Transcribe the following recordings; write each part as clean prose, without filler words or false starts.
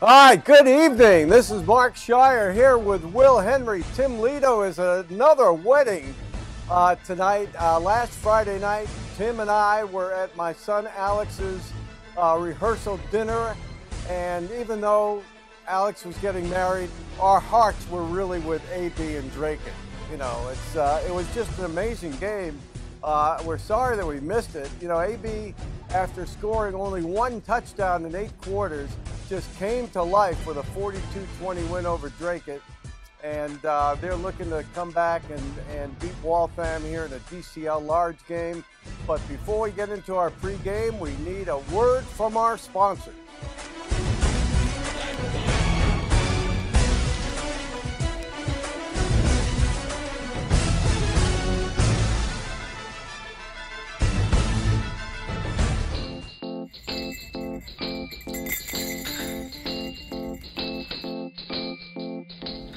Hi, good evening. This is Mark Shire here with Will Henry. Tim Lido is another wedding tonight. Last Friday night, Tim and I were at my son Alex's rehearsal dinner, and even though Alex was getting married, our hearts were really with AB and Draken. You know, it was just an amazing game. We're sorry that we missed it. You know, AB, after scoring only one touchdown in 8 quarters, just came to life with a 42-20 win over Draken. And they're looking to come back and beat Waltham here in a DCL large game. But before we get into our pregame, we need a word from our sponsors.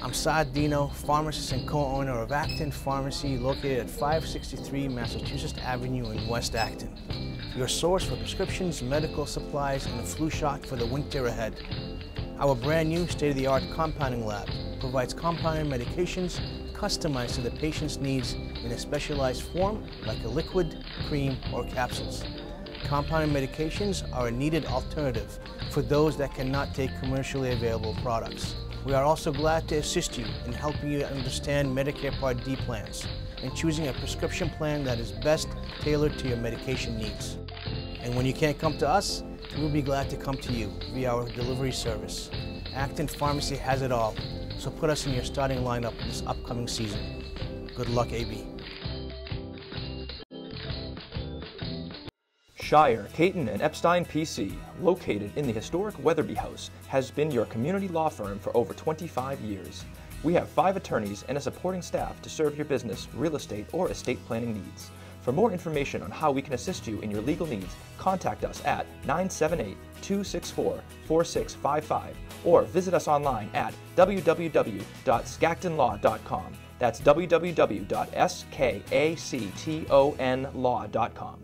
I'm Saad Dino, pharmacist and co-owner of Acton Pharmacy, located at 563 Massachusetts Avenue in West Acton. Your source for prescriptions, medical supplies, and a flu shot for the winter ahead. Our brand new state-of-the-art compounding lab provides compounded medications customized to the patient's needs in a specialized form like a liquid, cream, or capsules. Compounded medications are a needed alternative for those that cannot take commercially available products. We are also glad to assist you in helping you understand Medicare Part D plans and choosing a prescription plan that is best tailored to your medication needs. And when you can't come to us, we'll be glad to come to you via our delivery service. Acton Pharmacy has it all, so put us in your starting lineup this upcoming season. Good luck, AB. Shire, Caton, and Epstein PC, located in the historic Weatherby House, has been your community law firm for over 25 years. We have 5 attorneys and a supporting staff to serve your business, real estate, or estate planning needs. For more information on how we can assist you in your legal needs, contact us at 978-264-4655 or visit us online at www.skactonlaw.com. That's www.skactonlaw.com.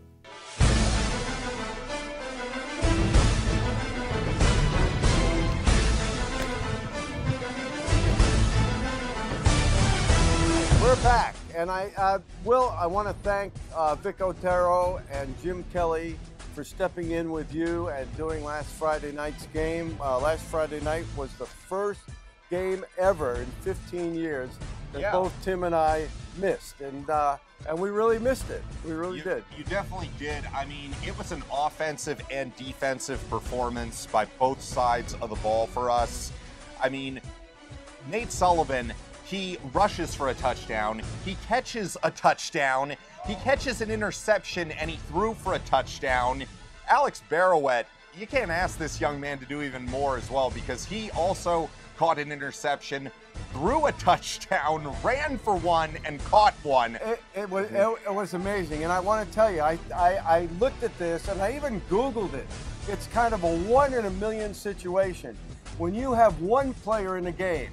We're back, and I want to thank Vic Otero and Jim Kelly for stepping in with you and doing last Friday night's game. Last Friday night was the first game ever in 15 years that both Tim and I missed, and we really missed it. We really did. You definitely did. I mean, it was an offensive and defensive performance by both sides of the ball for us. I mean, Nate Sullivan, he rushes for a touchdown, he catches a touchdown, he catches an interception, and he threw for a touchdown. Alex Barrowett, you can't ask this young man to do even more as well, because he also caught an interception, threw a touchdown, ran for one, and caught one. It was amazing, and I want to tell you, I looked at this, and I even Googled it. It's kind of a 1 in a million situation. When you have one player in a game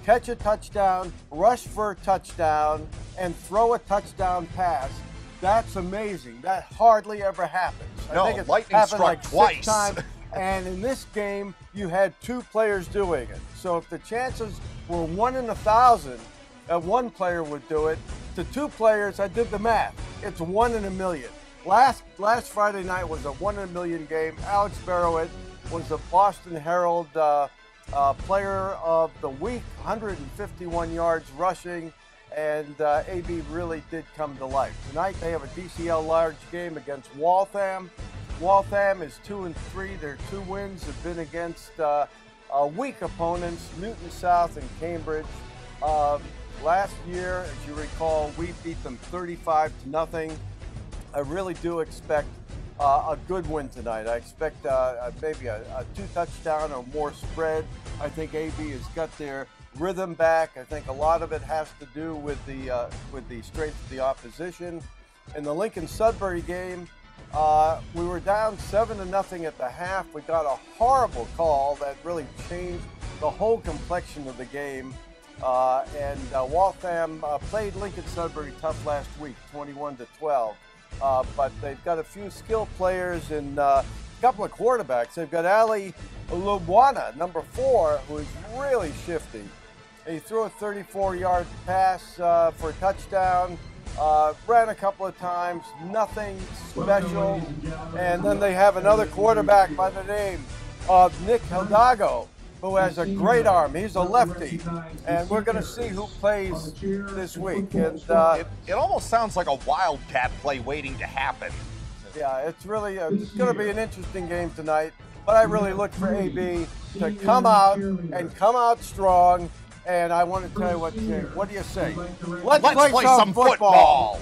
catch a touchdown, rush for a touchdown, and throw a touchdown pass, that's amazing. That hardly ever happens. No, I think it's lightning happened struck like twice. 6 times. And in this game, you had 2 players doing it. So if the chances were 1 in 1,000 that one player would do it, to 2 players, I did the math. It's 1 in a million. Last Friday night was a 1 in a million game. Alex Barrowett was the Boston Herald player of the week, 151 yards rushing, and AB really did come to life. Tonight they have a DCL large game against Waltham. Waltham is 2-3. Their 2 wins have been against weak opponents, Newton South and Cambridge. Last year, as you recall, we beat them 35-0. I really do expect a good win tonight. I expect maybe a 2-touchdown or more spread. I think AB has got their rhythm back. I think a lot of it has to do with the strength of the opposition. In the Lincoln-Sudbury game, we were down 7-0 at the half. We got a horrible call that really changed the whole complexion of the game. Waltham played Lincoln-Sudbury tough last week, 21-12. But they've got a few skilled players and a couple of quarterbacks. They've got Ali Lubuana, number 4, who is really shifty. He threw a 34-yard pass for a touchdown, ran a couple of times, nothing special. And then they have another quarterback by the name of Nick Hidalgo, who has a great arm. He's a lefty, and we're going to see who plays this week. And it almost sounds like a Wildcat play waiting to happen. yeah, it's really it's going to be an interesting game tonight. But I really look for AB to come out and come out strong. And I want to tell you what do you say? Let's play some football.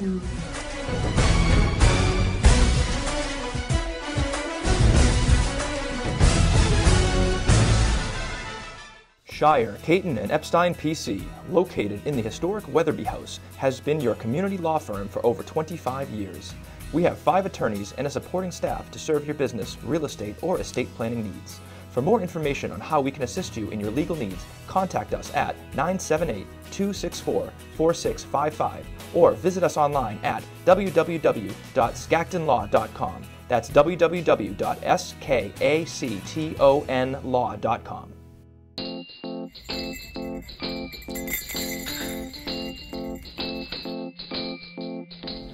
Shire, Caton and Epstein PC, located in the historic Weatherby House, has been your community law firm for over 25 years. We have 5 attorneys and a supporting staff to serve your business, real estate, or estate planning needs. For more information on how we can assist you in your legal needs, contact us at 978-264-4655 or visit us online at www.skactonlaw.com. That's www.skactonlaw.com.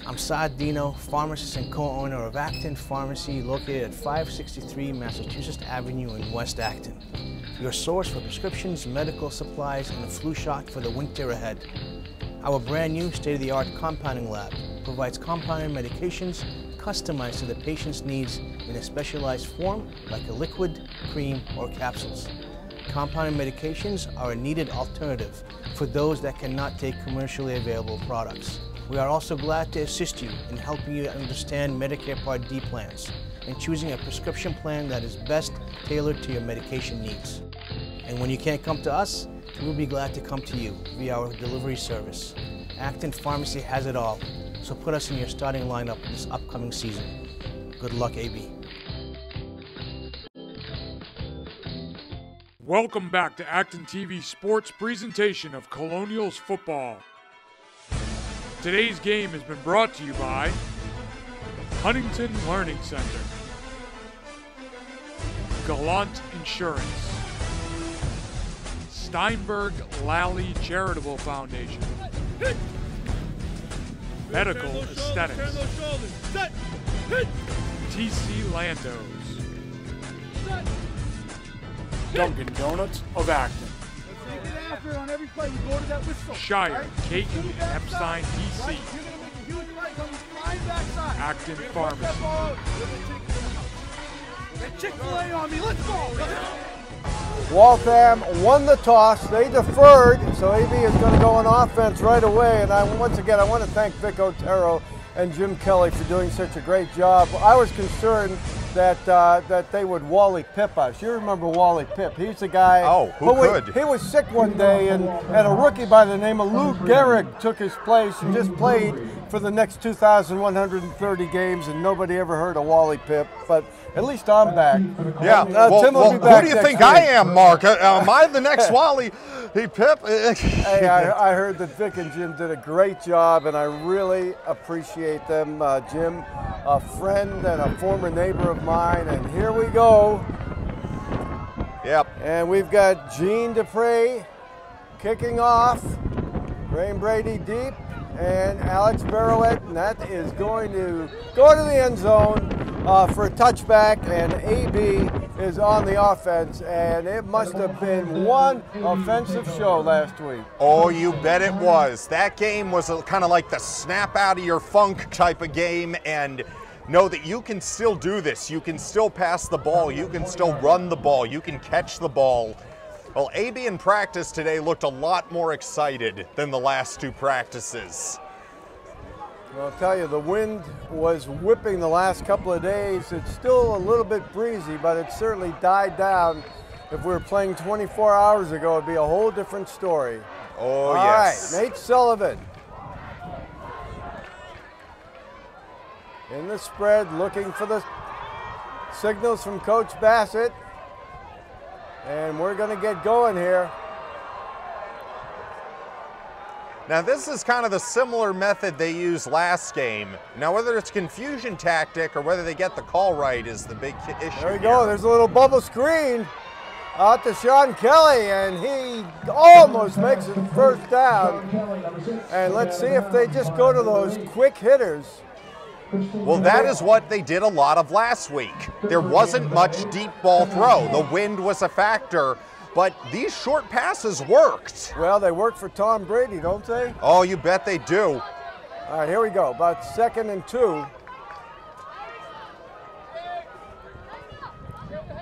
I'm Saad Dino, pharmacist and co-owner of Acton Pharmacy, located at 563 Massachusetts Avenue in West Acton. Your source for prescriptions, medical supplies, and a flu shot for the winter ahead. Our brand new state-of-the-art compounding lab provides compounded medications customized to the patient's needs in a specialized form like a liquid, cream, or capsules. Compounded medications are a needed alternative for those that cannot take commercially available products. We are also glad to assist you in helping you understand Medicare Part D plans and choosing a prescription plan that is best tailored to your medication needs. And when you can't come to us, we'll be glad to come to you via our delivery service. Acton Pharmacy has it all, so put us in your starting lineup this upcoming season. Good luck, AB. Welcome back to Acton TV Sports presentation of Colonials football. Today's game has been brought to you by Huntington Learning Center, Gallant Insurance, Steinberg Lally Charitable Foundation, Medical Aesthetics, TC Landos, Dunkin' Donuts of Acton, Shire, Caton, and Epstein PC, Acton Pharmacy. Chick-fil-A on me, let's go! Waltham won the toss. They deferred, so AB is going to go on offense right away. And once again, I want to thank Vic Otero and Jim Kelly for doing such a great job. I was concerned that they would Wally Pipp us. You remember Wally Pipp? He's the guy. Oh, who could? He was sick one day, and a rookie by the name of Lou Gehrig took his place and just played for the next 2,130 games, and nobody ever heard of Wally Pipp. But at least I'm back. Yeah. Tim will be back who do you think next I week. am, Mark? Am I the next Wally Pipp? Hey, I heard that Vic and Jim did a great job, and I really appreciate them. Jim, a friend and a former neighbor of mine, and here we go. Yep. And we've got Gene Dupre kicking off, Graham Brady deep, and Alex Barrowett, and that is going to go to the end zone for a touchback, and AB is on the offense, and it must have been one offensive show last week. Oh, you bet it was. That game was kind of like the snap out of your funk type of game, and know that you can still do this. You can still pass the ball. You can still run the ball. You can catch the ball. Well, AB in practice today looked a lot more excited than the last 2 practices. Well, I'll tell you, the wind was whipping the last couple of days. It's still a little bit breezy, but it certainly died down. If we were playing 24 hours ago, it'd be a whole different story. Oh, All yes. right, Nate Sullivan. In the spread, looking for the signals from Coach Bassett. And we're going to get going here. Now, this is kind of the similar method they used last game. Now, whether it's confusion tactic or whether they get the call right is the big issue. There we go. There's a little bubble screen. Out to Sean Kelly, and he almost makes it first down. And let's see if they just go to those quick hitters. Well, that is what they did a lot of last week. There wasn't much deep ball throw. The wind was a factor, but these short passes worked. Well, they work for Tom Brady, don't they? Oh, you bet they do. All right, here we go. About 2nd and 2.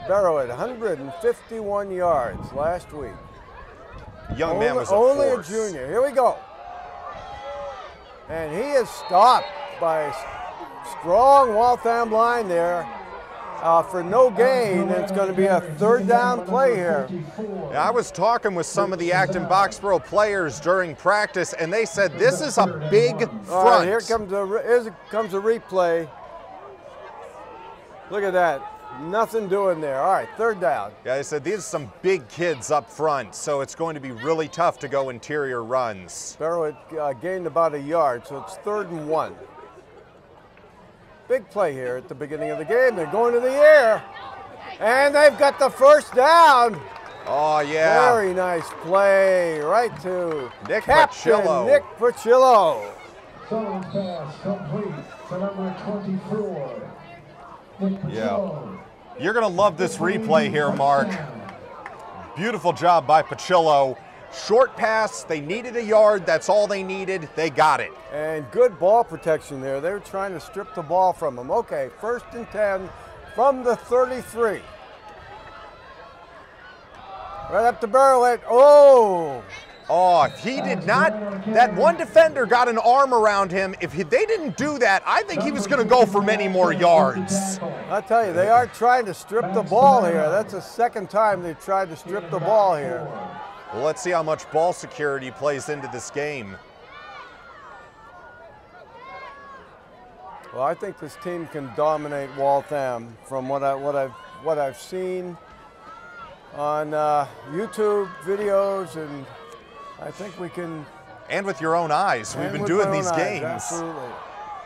Barrow at 151 yards last week. Young man was a only force. a junior. Here we go. And he is stopped by a strong Waltham line there for no gain. And it's going to be a 3rd down play here. I was talking with some of the Acton Boxborough players during practice, and they said this is a big front. All right, here comes a replay. Look at that. Nothing doing there. All right, 3rd down. Yeah, they said these are some big kids up front, so it's going to be really tough to go interior runs. Barrow gained about a yard, so it's 3rd and 1. Big play here at the beginning of the game. They're going to the air, and they've got the 1st down. Oh, yeah. Very nice play, right to Nick Captain Pacillo. Nick Pacillo. Sullivan's pass complete to number 24. Nick Yeah. Pacillo. You're going to love this replay here, Mark. Beautiful job by Pacillo. Short pass, they needed a yard, that's all they needed, they got it. And good ball protection there. They were trying to strip the ball from him. Okay, 1st and 10 from the 33. Right up to Barrowett. Oh! Oh, if he did not, that one defender got an arm around him. If they didn't do that, I think he was going to go for many more yards. I tell you, they are trying to strip the ball here. That's the 2nd time they've tried to strip the ball here. Well, let's see how much ball security plays into this game. Well, I think this team can dominate Waltham from what I've seen on YouTube videos, and I think we can. And with your own eyes, we've and been with doing my these own eyes, games. Absolutely.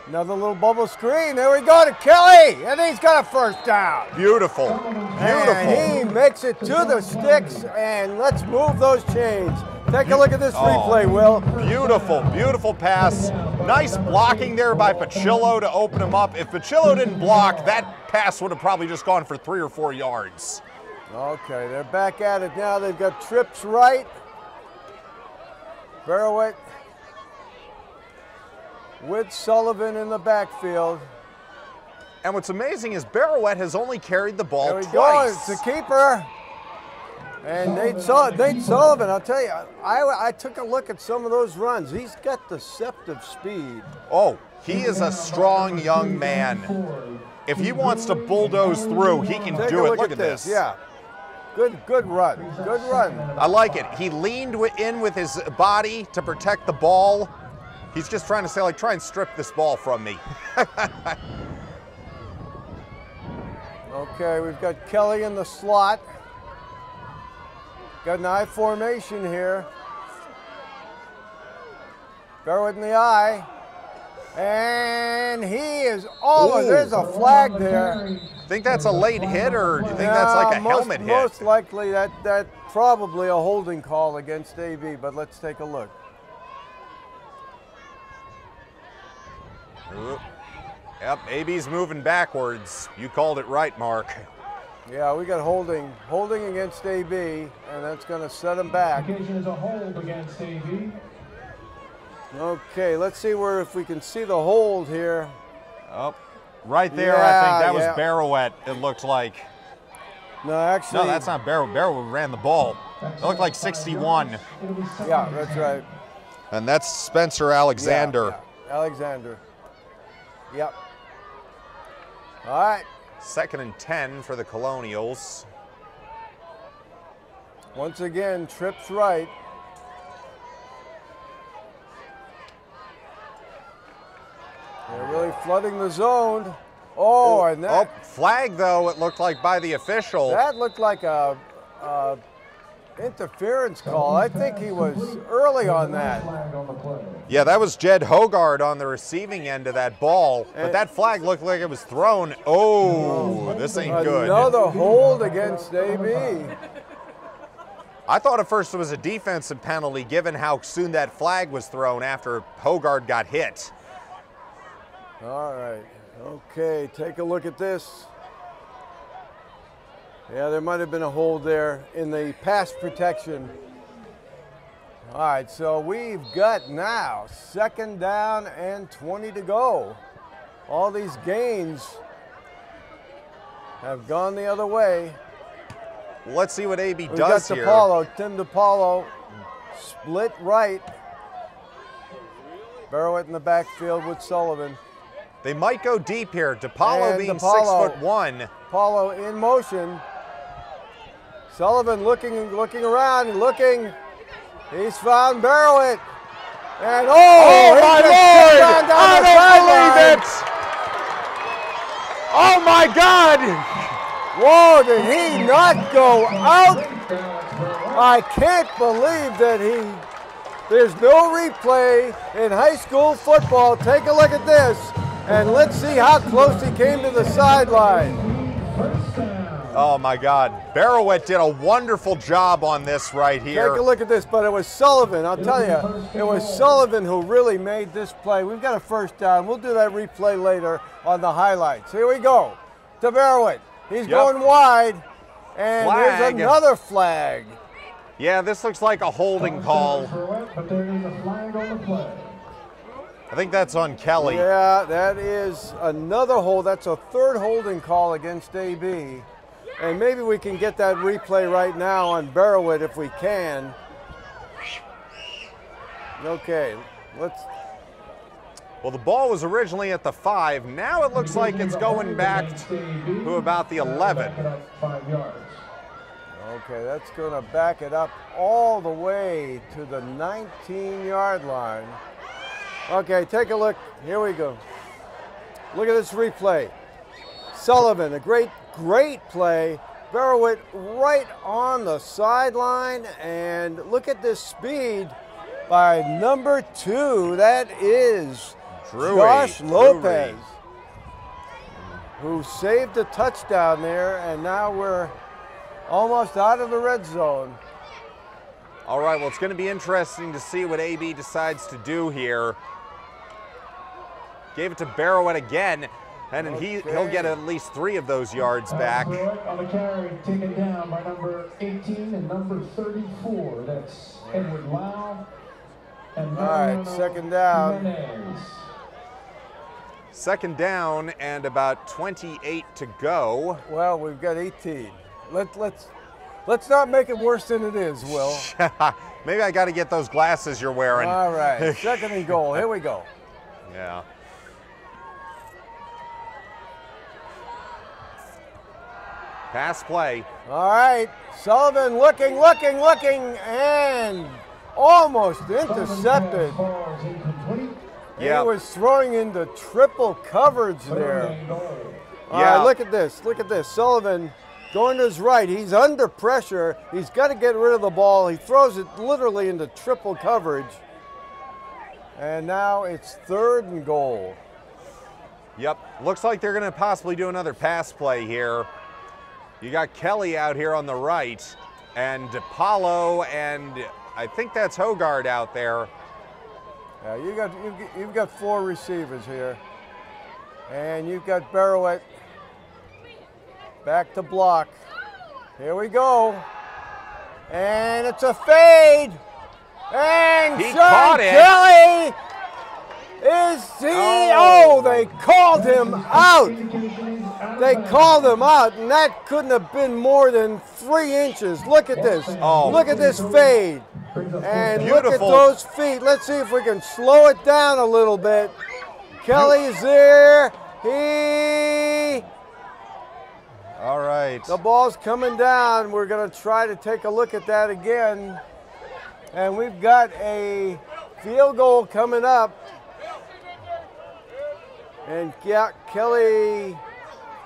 Another little bubble screen. There we go to Kelly, and he's got a 1st down. Beautiful, beautiful. And he makes it to the sticks, and let's move those chains. Take a look at this replay, Will. Beautiful, beautiful pass. Nice blocking there by Pacillo to open him up. If Pacillo didn't block, that pass would have probably just gone for 3 or 4 yards. Okay, they're back at it now. They've got trips right. Barrowett with Sullivan in the backfield. And what's amazing is Barrowett has only carried the ball There we go. twice. It's a keeper. And Nate Sullivan, I'll tell you, I took a look at some of those runs. He's got deceptive speed. Oh, he is a strong young man. If he wants to bulldoze through, he can Take do a it. look Look at at this. Yeah. Good run. Good run. I like it. He leaned in with his body to protect the ball. He's just trying to say, like, try and strip this ball from me. Okay, we've got Kelly in the slot. Got an I formation here. Barrowett in the I. And he is almost, there's a flag there. Think that's a late hit, or do you think that's like a helmet hit? Most likely that's probably a holding call against AB, but let's take a look. Yep, AB's moving backwards. You called it right, Mark. Yeah, we got holding against AB, and that's going to set him back. Occasion is a hold against AB. Okay, let's see if we can see the hold here. Oh, right there, I Yeah, think that was yeah. Barrowett, it looked like. No, actually. No, that's not Barrowett. Barrowett ran the ball. It looked like 61. Yeah, that's right. And that's Spencer Alexander. Yeah, Alexander. Yep. All right. 2nd and 10 for the Colonials. Once again, trips right. They're really flooding the zone. Oh, and that, Flag, though, it looked like by the official. that looked like a interference call. I think he was early on that. Flag on the play. Yeah, that was Jed Hogard on the receiving end of that ball. But that flag looked like it was thrown. Oh, this ain't good. Another hold against AB. I thought at first it was a defensive penalty given how soon that flag was thrown after Hogard got hit. All right. Okay, take a look at this. Yeah, there might have been a hold there in the pass protection. All right, so we've got now 2nd down and 20 to go. All these gains have gone the other way. Let's see what AB We've does got here. DePaulo, Tim DePaulo, split right. Barrowett in the backfield with Sullivan. They might go deep here. DePaulo And being DePaulo. 6'1". Paulo in motion. Sullivan looking around, looking. He's found Barrowett. And Oh he my just Lord! kicked on down I the don't sideline. believe it! Oh my God! Whoa, did he not go out? I can't believe that there's no replay in high school football. Take a look at this, and let's see how close he came to the sideline. Oh my God. Barrowett did a wonderful job on this right here. Take a look at this, but it was Sullivan. I'll tell you, it was Sullivan who really made this play. We've got a 1st down. We'll do that replay later on the highlights. Here we go to Barrowett. He's going wide, and Flag. there's another flag. Yeah, this looks like a holding call. But there is a flag on the play. I think that's on Kelly. Yeah, that is another hold. That's a 3rd holding call against AB. And maybe we can get that replay right now on Barrowett if we can. Okay, let's. Well, the ball was originally at the 5. Now it looks like it's going back to about the 11. 5 yards. Okay, that's going to back it up all the way to the 19-yard line. Okay, take a look. Here we go. Look at this replay. Sullivan, a great play. Barrowett right on the sideline, and look at this speed by number 2. That is Josh Lopez, who saved a touchdown there, and now we're almost out of the red zone. All right, well, it's going to be interesting to see what AB decides to do here. Gave it to Barrowett again, and he'll get at least 3 of those yards back. On the carry, taken down by number 18 and number 34. That's Edward Lau. And All right, 2nd down. Jimenez. 2nd down and about 28 to go. Well, we've got 18. Let's not make it worse than it is, Will. Maybe I got to get those glasses you're wearing. All right, 2nd and goal. Here we go. Yeah. Pass play. All right, Sullivan looking, and almost intercepted. Falls incomplete. He Yeah. was throwing into triple coverage there. All right, look at this. Look at this. Sullivan going to his right. He's under pressure. He's got to get rid of the ball. He throws it literally into triple coverage. And now it's 3rd and goal. Yep. Looks like they're going to possibly do another pass play here. You got Kelly out here on the right, and DePaulo, and I think that's Hogard out there. Yeah, you've got 4 receivers here. And you've got Barrowett back to block. Here we go. And it's a fade. And He Sean caught it. Kelly they called him out. They called him out, and that couldn't have been more than 3 inches. Look at this. Oh. Look at this fade. And look at Beautiful. those feet. Let's see if we can slow it down a little bit. Kelly's there. All right. The ball's coming down. We're going to try to take a look at that again. And we've got a field goal coming up. And Kelly,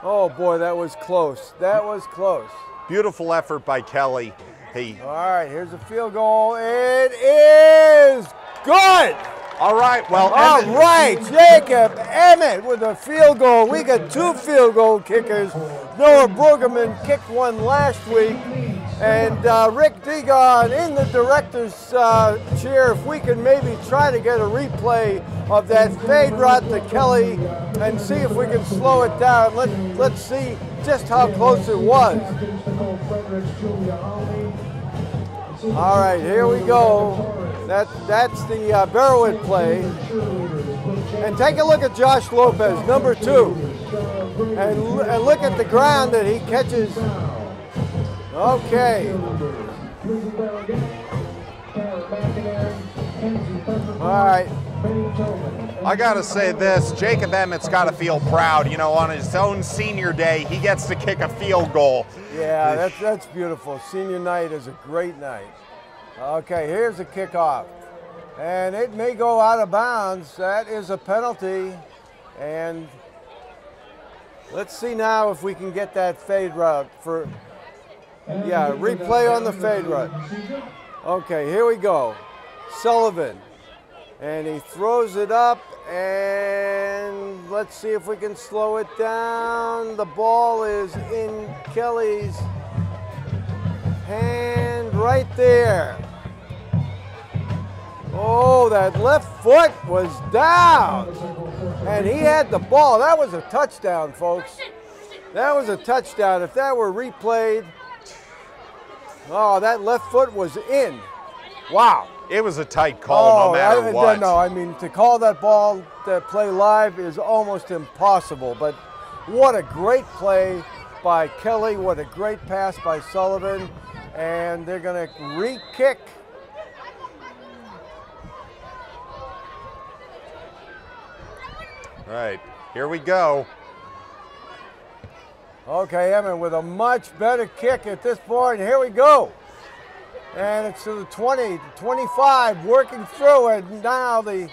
oh boy, that was close. That was close. Beautiful effort by Kelly. Hey. All right, here's a field goal. It is good. All right, well. All right, Jacob Emmett with a field goal. We got 2 field goal kickers. Noah Brueggemann kicked one last week. And Rick Degon in the director's chair, if we can maybe try to get a replay of that fade route to Kelly and see if we can slow it down. Let's see just how close it was. All right, here we go. That's the Barrowit play. And take a look at Josh Lopez, number 2. And look at the ground that he catches. Okay. All right. I got to say this, Jacob Emmett's got to feel proud. You know, on his own senior day, he gets to kick a field goal. Yeah, that's beautiful. Senior night is a great night. Okay, here's the kickoff. And it may go out of bounds. That is a penalty. And let's see now if we can get that fade route for, yeah, replay on the fade route. Okay, here we go. Sullivan. And he throws it up, and let's see if we can slow it down. The ball is in Kelly's hand right there. Oh, that left foot was down. And he had the ball. That was a touchdown, folks. That was a touchdown. If that were replayed, oh, that left foot was in. Wow. It was a tight call, no matter what. No, I mean, to call that ball to play live is almost impossible. But what a great play by Kelly. What a great pass by Sullivan. And they're going to re-kick. All right, here we go. Okay, Emmett with a much better kick at this point. Here we go. And it's to the 20, 25, working through it. Now the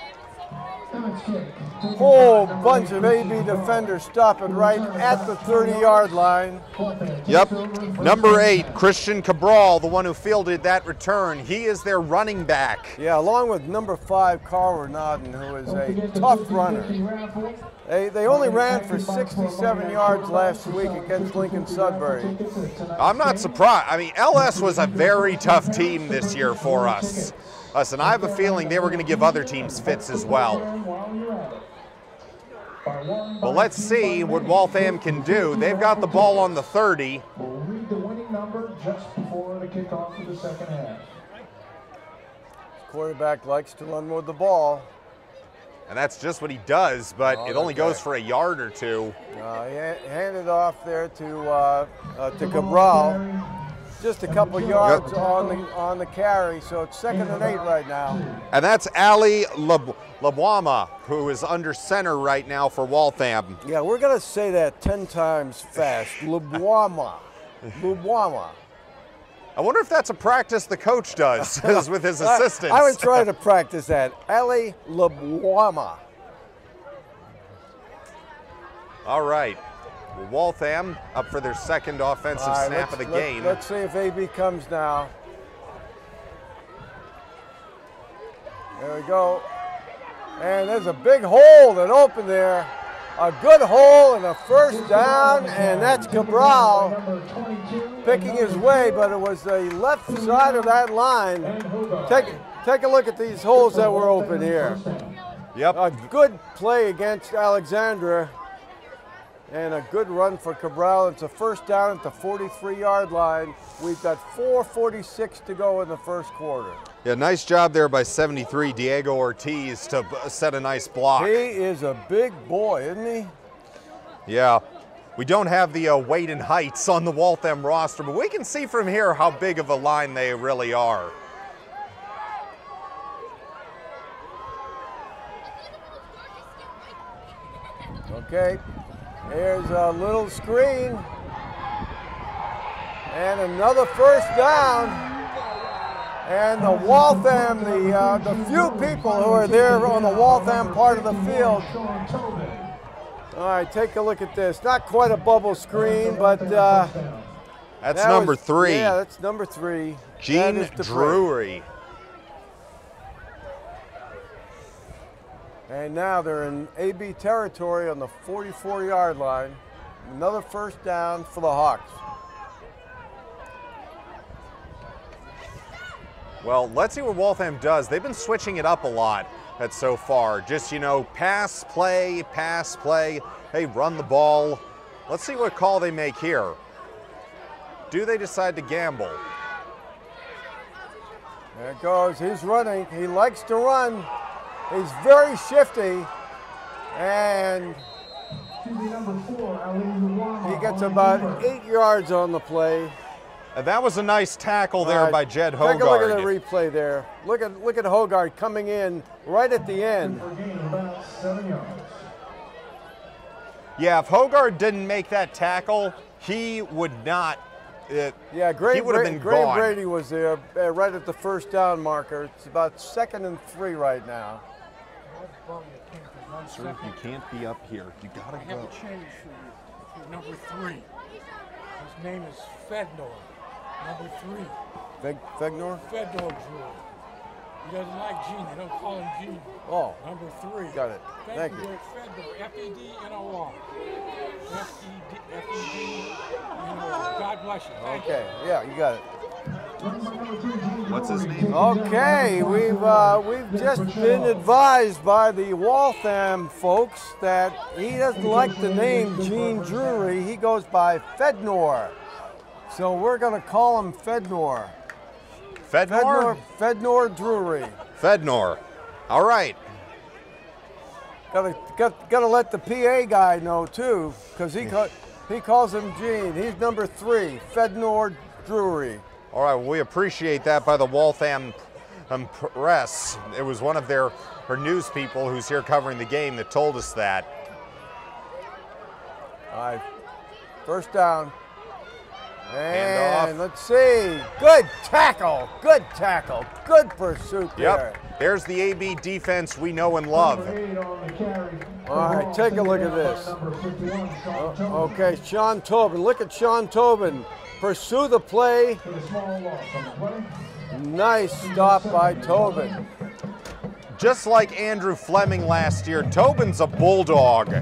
whole bunch of AB defenders stop it right at the 30-yard line. Yep, number 8, Christian Cabral, the one who fielded that return. He is their running back. Yeah, along with number 5, Carl Renaudin, who is a tough runner. They only ran for 67 yards last week against Lincoln Sudbury. I'm not surprised. I mean, LS was a very tough team this year for us. Listen, I have a feeling they were going to give other teams fits as well. Well, let's see what Waltham can do. They've got the ball on the 30. We'll read the winning number just before the kickoff of the second half. Quarterback likes to run with the ball. And that's just what he does, but it only goes for a yard or 2. He handed off there to Cabral. Just a couple yards on the carry, so it's 2nd and 8 right now. And that's Ali Labwama, who is under center right now for Waltham. Yeah, we're going to say that 10 times fast. Labwama. Labwama. I wonder if that's a practice the coach does with his assistants. I would try to practice that. Ali Labwama. All right. Well, Waltham up for their 2nd offensive snap of the game. Let's see if AB comes now. There we go. And there's a big hole that opened there. A good hole and a 1st down, and that's Cabral picking his way, but it was the left side of that line. Take a look at these holes that were open here. Yep. A good play against Alexandra. And a good run for Cabral. It's a 1st down at the 43-yard line. We've got 4:46 to go in the 1st quarter. Yeah, nice job there by 73, Diego Ortiz, to set a nice block. He is a big boy, isn't he? Yeah. We don't have the weight and heights on the Waltham roster, but we can see from here how big of a line they really are. Okay. Here's a little screen. And another 1st down. And the Waltham, the few people who are there on the Waltham part of the field. All right, take a look at this. Not quite a bubble screen, but that's number 3. Yeah, that's number 3. Gene Drury. And now they're in AB territory on the 44-yard line. Another 1st down for the Hawks. Well, let's see what Waltham does. They've been switching it up a lot so far. Just, you know, pass, play, hey, run the ball. Let's see what call they make here. Do they decide to gamble? There it goes. He's running. He likes to run. He's very shifty. And he gets about 8 yards on the play. That was a nice tackle there by Jed Hogard. Take a look at the replay there. Look at Hogard coming in right at the end. Yeah, if Hogard didn't make that tackle, he would not. Graham, he would have been Graham gone. Brady was there right at the first down marker. It's about 2nd and 3 right now. Sir, you can't be up here. You gotta I have a change for you. Number 3. His name is Fednor. Number 3. Fegnor? Fedor Drew. He doesn't like Gene. They don't call him Gene. Oh. Number 3. Got it. Thank you. Fedor. F-E-D-N-O-R. F-E-D-N-O-R. God bless you. Thank you. Okay. Yeah, you got it. What's his name? Okay, we've just been advised by the Waltham folks that he doesn't like the name Gene Drury. He goes by Fednor. So we're going to call him Fednor. Fednor? Fednor Drury. Fednor. All right. Gotta let the PA guy know too, because he calls him Gene. He's number 3, Fednor Drury. All right, well, we appreciate that by the Waltham Press. It was one of her news people who's here covering the game that told us that. All right, first down. Hand And let's see. Good tackle. Good tackle. Good pursuit there. Yep. There's the AB defense we know and love. All right, take a look at this. Okay, Sean Tobin. Look at Sean Tobin. Pursue the play. Nice stop by Tobin. Just like Andrew Fleming last year, Tobin's a bulldog,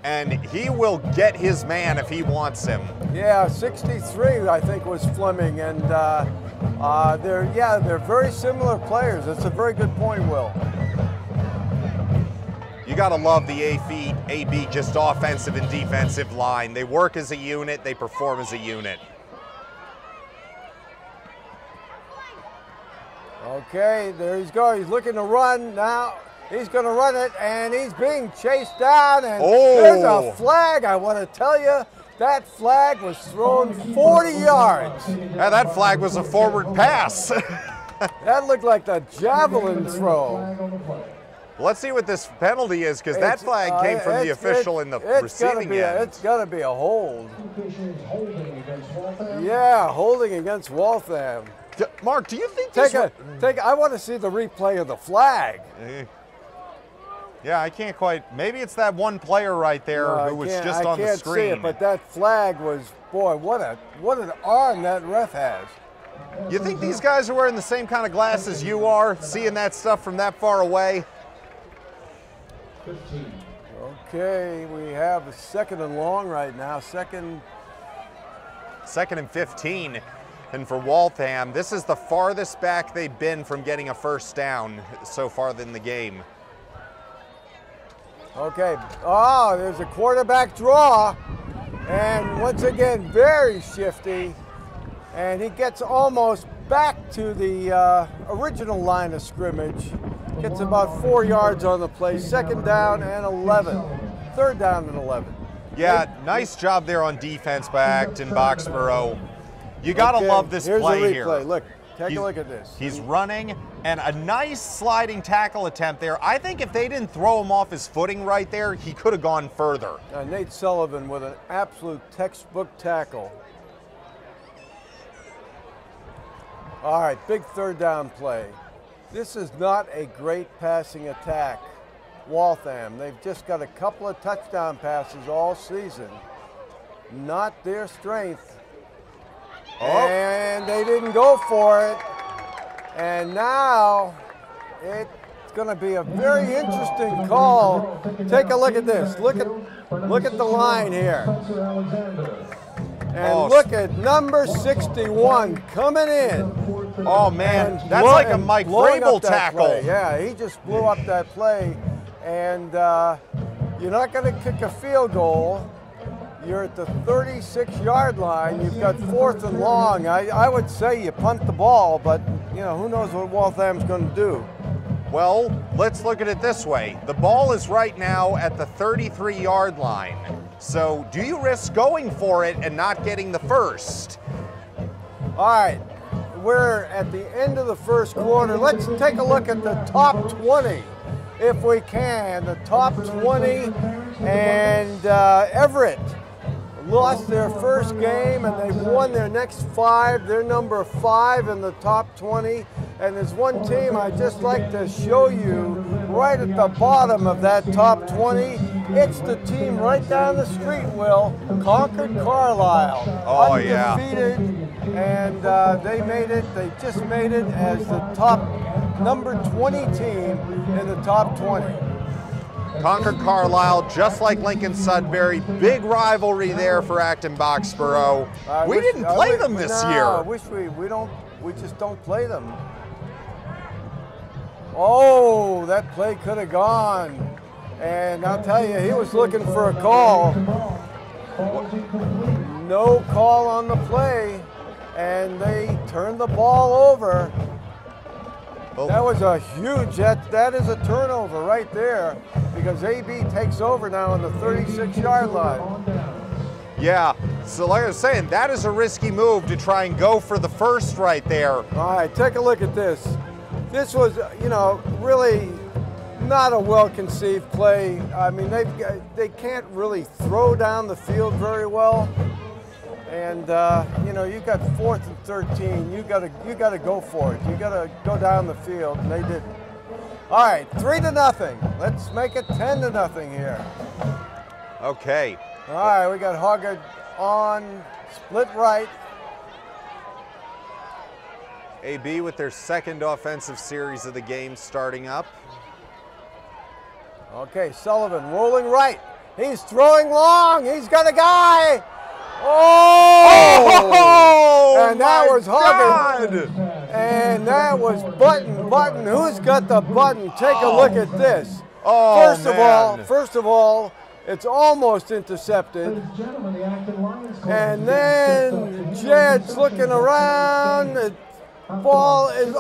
and he will get his man if he wants him. Yeah, 63 I think was Fleming, and they're very similar players. That's a very good point, Will. You gotta love the AB just offensive and defensive line. They work as a unit, they perform as a unit. Okay, there he's going. He's looking to run now. He's going to run it, and he's being chased down. And there's a flag. I want to tell you, that flag was thrown 40 yards. Yeah, that flag was a forward pass. That looked like the javelin throw. Let's see what this penalty is, because that flag came from the official in the receiving end. It's got to be a hold. Yeah, holding against Waltham. Mark, do you think I want to see the replay of the flag. Yeah, I can't quite. Maybe it's that one player right there who was just on the screen. I can't see it, but that flag was, boy, what an arm that ref has. You think these guys are wearing the same kind of glasses you are, seeing that stuff from that far away? Okay, we have a 2nd and long right now. Second and 15. And for Waltham, this is the farthest back they've been from getting a first down so far in the game. Okay, there's a quarterback draw. And once again, very shifty. And he gets almost back to the original line of scrimmage. Gets about 4 yards on the play. 2nd down and 11. 3rd down and 11. Yeah, nice job there on defense by Acton Boxborough. You gotta love this play here. Look, take a look at this. He's running, and a nice sliding tackle attempt there. I think if they didn't throw him off his footing right there, he could have gone further. Nate Sullivan with an absolute textbook tackle. All right, big 3rd down play. This is not a great passing attack. Waltham, they've just got a couple of touchdown passes all season. Not their strength. And they didn't go for it. And now it's going to be a very interesting call. Take a look at this. Look at the line here. And look at number 61 coming in. Oh man, And that's like a Mike blowing up Vrabel that tackle. play. Yeah, he just blew up that play. And you're not going to kick a field goal. You're at the 36-yard line. You've got 4th and long. I would say you punt the ball, but you know, who knows what Waltham's going to do. Well, let's look at it this way. The ball is right now at the 33-yard line. So do you risk going for it and not getting the first? All right, we're at the end of the first quarter. Let's take a look at the top 20, if we can. The top 20, and Everett lost their first game, and they've won their next 5. They're number 5 in the top 20. And there's one team I'd just like to show you right at the bottom of that top 20. It's the team right down the street, Will, Concord Carlisle. Oh, yeah. Undefeated, and they made it. They just made it as the top number 20 team in the top 20. Concord Carlisle, just like Lincoln Sudbury, big rivalry there for Acton Boxborough. We didn't play them this year. I wish we just don't play them. Oh, that play could have gone. And I'll tell you, he was looking for a call. No call on the play, and they turned the ball over. That was a huge, that is a turnover right there, because AB takes over now on the 36-yard line. Yeah, so like I was saying, that is a risky move to try and go for the first right there. All right, take a look at this. This was, you know, really not a well-conceived play. I mean, they can't really throw down the field very well. And you know, you got 4th and 13. You gotta go for it. You gotta go down the field, and they didn't. All right, 3-0. Let's make it 10-0 here. Okay. All right, we got Hoggard on split right. AB with their second offensive series of the game starting up. Okay, Sullivan rolling right. He's throwing long. He's got a guy. Oh! And that was Hoggard. And that was Button. Who's got the button? Take a look at this. Oh, First of all, it's almost intercepted. And then Jed's looking around. The ball is,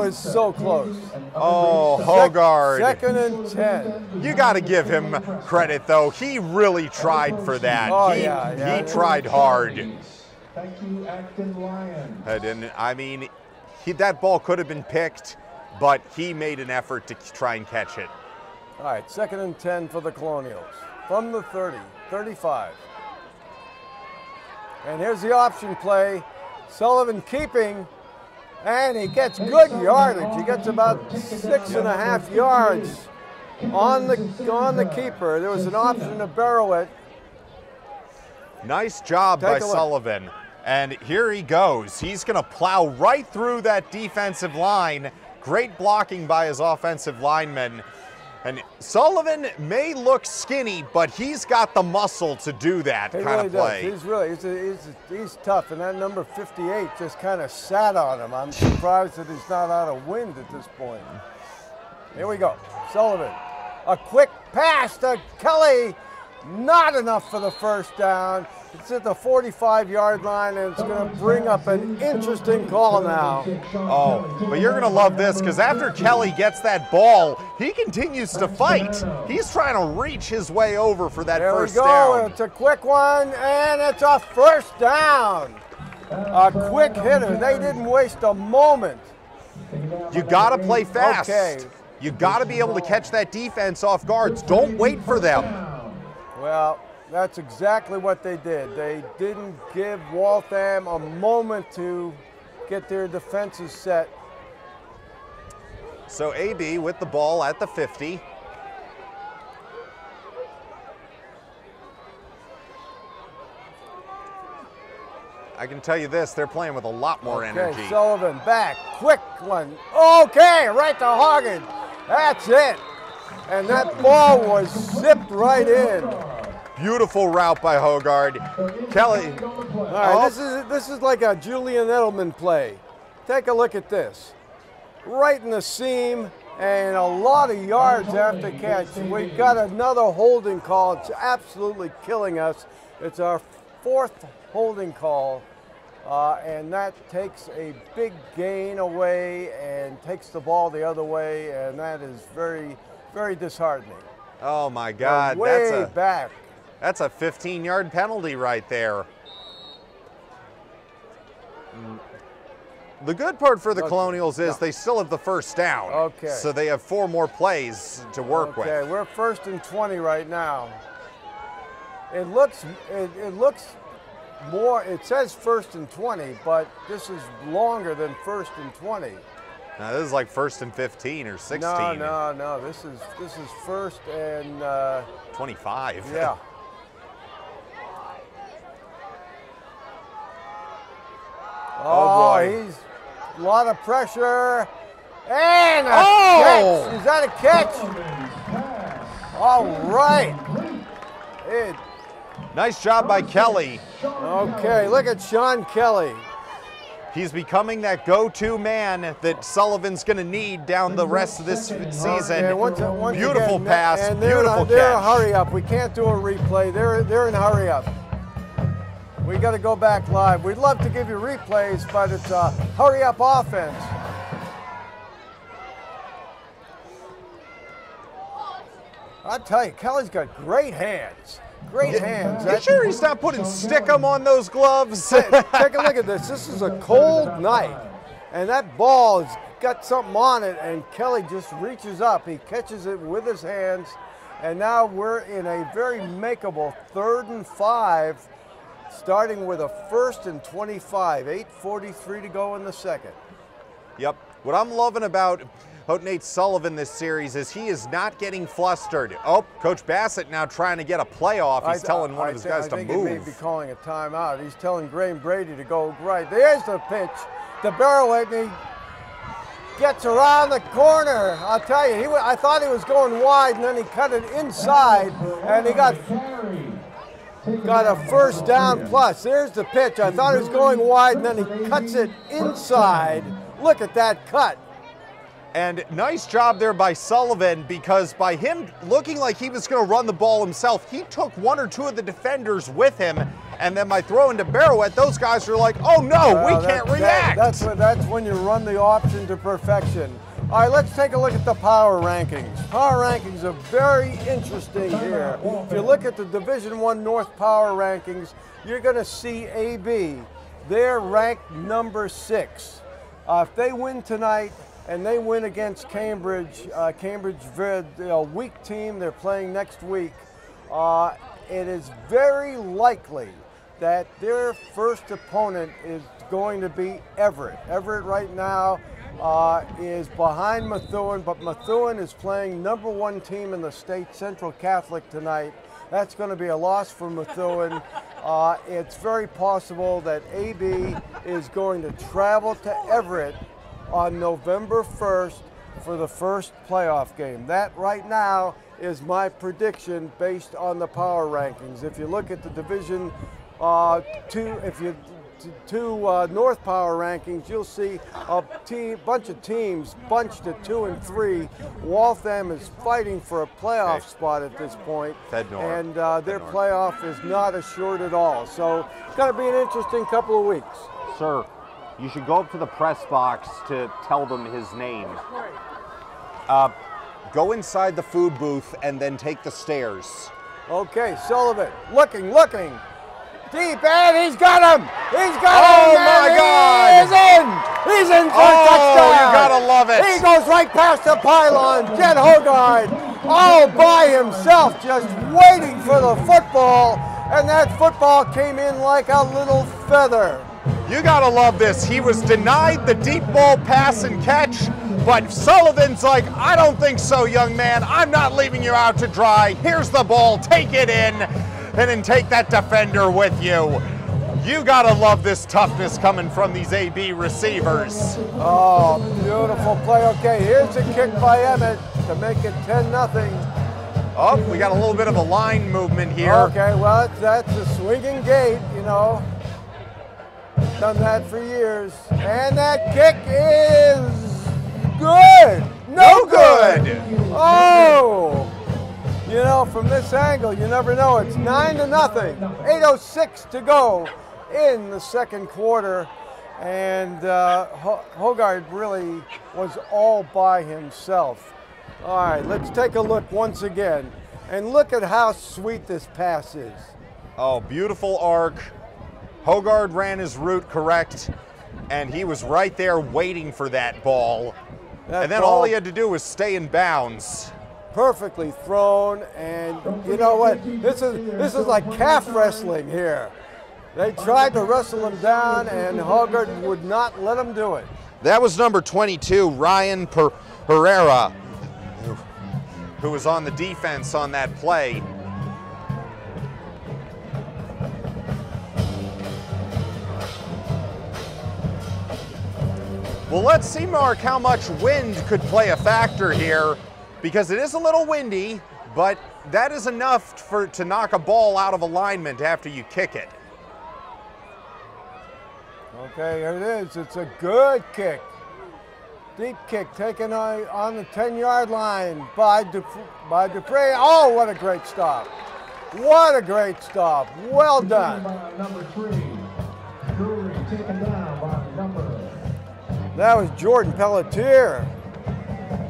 it's so close. Oh, Hoggard. 2nd and 10. You got to give him credit, though. He really tried for that. Oh, he tried hard. Thank you, Acton Lions. And I mean, that ball could have been picked, but he made an effort to try and catch it. All right, 2nd and 10 for the Colonials. From the 30, 35. And here's the option play. Sullivan keeping, and he gets good yardage. He gets about 6.5 yards on the keeper. There was an option to barrel it. Nice job by Sullivan. And here he goes. He's going to plow right through that defensive line. Great blocking by his offensive lineman. And Sullivan may look skinny, but he's got the muscle to do that kind of play. He's tough, and that number 58 just kind of sat on him. I'm surprised that he's not out of wind at this point. Here we go. Sullivan, a quick pass to Kelly. Not enough for the first down. It's at the 45-yard line, and it's going to bring up an interesting call now. Oh, but you're going to love this, because after Kelly gets that ball, he continues to fight. He's trying to reach his way over for that first down. There we go. It's a quick one, and it's a first down. A quick hitter. They didn't waste a moment. You got to play fast. Okay. You got to be able to catch that defense off guards. Don't wait for them. Well, that's exactly what they did. They didn't give Waltham a moment to get their defenses set. So AB with the ball at the 50. I can tell you this, they're playing with a lot more energy. Sullivan back, quick one. Okay, right to Hoggard. That's it. And that ball was zipped right in. Beautiful route by Hogard. Kelly. All right, this is like a Julian Edelman play. Take a look at this. Right in the seam and a lot of yards after catch. We've got another holding call. It's absolutely killing us. It's our 4th holding call, and that takes a big gain away and takes the ball the other way, and that is very, very disheartening. Oh my God, way back. That's a 15-yard penalty right there. The good part for the Colonials is they still have the first down. Okay. So they have 4 more plays to work with. Okay, we're 1st and 20 right now. It looks more, it says 1st and 20, but this is longer than 1st and 20. Now this is like 1st and 15 or 16. No. This is 1st and 25. Yeah. Oh boy. He's a lot of pressure. And a catch. Is that a catch? All right. Nice job by Kelly. Okay, look at Sean Kelly. He's becoming that go-to man that Sullivan's going to need down the rest of this season. Okay, once beautiful again, pass, and beautiful they're catch. hurry up. We can't do a replay. They're in hurry up. We got to go back live. We'd love to give you replays, but it's a hurry up offense. I tell you, Kelly's got great hands. Great hands. You sure he's not putting stickum on those gloves? Take a look at this. This is a cold night, and that ball has got something on it, and Kelly just reaches up. He catches it with his hands, and now we're in a very makeable 3rd and 5, starting with a 1st and 25. 8:43 to go in the second. Yep. What I'm loving about Nate Sullivan this series is he is not getting flustered. Oh, Coach Bassett now trying to get a playoff. He's telling one of his guys to move. I think he may be calling a timeout. He's telling Graham Brady to go right. There's the pitch to Barrowett. He gets around the corner. I'll tell you, I thought he was going wide, and then he cut it inside, and he got a 1st down plus. There's the pitch. I thought he was going wide, and then he cuts it inside. Look at that cut. And nice job there by Sullivan, because by him looking like he was going to run the ball himself, he took 1 or 2 of the defenders with him. And then by throwing to Barrowett, those guys were like, oh no, we can't react. That's when you run the option to perfection. All right, let's take a look at the power rankings. Power rankings are very interesting here. If you look at the Division I North power rankings, you're going to see AB. They're ranked number 6. If they win tonight, and they win against Cambridge. Cambridge, a weak team. They're playing next week. It is very likely that their first opponent is going to be Everett. Everett right now is behind Methuen, but Methuen is playing number 1 team in the state, Central Catholic, tonight. That's going to be a loss for Methuen. It's very possible that AB is going to travel to Everett on November 1st for the first playoff game. That right now is my prediction based on the power rankings. If you look at the Division 2 North power rankings, you'll see a bunch of teams bunched at 2 and 3. Waltham is fighting for a playoff spot at this point, and their playoff is not assured at all. So it's going to be an interesting couple of weeks. Sir, you should go up to the press box to tell them his name. Go inside the food booth and then take the stairs. Okay, Sullivan, looking. Deep, and he's got him! He's got him! Oh my God! He's in! He's in for a touchdown! You gotta love it! He goes right past the pylon. Jed Hogard, all by himself, just waiting for the football, and that football came in like a little feather. You gotta love this. He was denied the deep ball pass and catch, but Sullivan's like, I don't think so, young man. I'm not leaving you out to dry. Here's the ball, take it in, and then take that defender with you. You gotta love this toughness coming from these AB receivers. Oh, beautiful play. Okay, here's a kick by Emmett to make it 10-0. Oh, we got a little bit of a line movement here. Okay, well, that's a swinging gate, you know. Done that for years. And that kick is good. No good. Oh. You know, from this angle, you never know. It's 9-0. 8:06 to go in the second quarter. And Hogard really was all by himself. All right, let's take a look once again. And look at how sweet this pass is. Oh, beautiful arc. Hogard ran his route correct, and he was right there waiting for that ball. And then all he had to do was stay in bounds. Perfectly thrown, and you know what? This is like calf wrestling here. They tried to wrestle him down, and Hogard would not let him do it. That was number 22, Ryan Herrera, who was on the defense on that play. Well, let's see, Mark, how much wind could play a factor here, because it is a little windy, but that is enough to knock a ball out of alignment after you kick it. Okay, here it is. It's a good kick. Deep kick taken on the 10-yard line by Dupre. Oh, what a great stop. What a great stop. Well done. Number 3, Drury taken down by number. That was Jordan Pelletier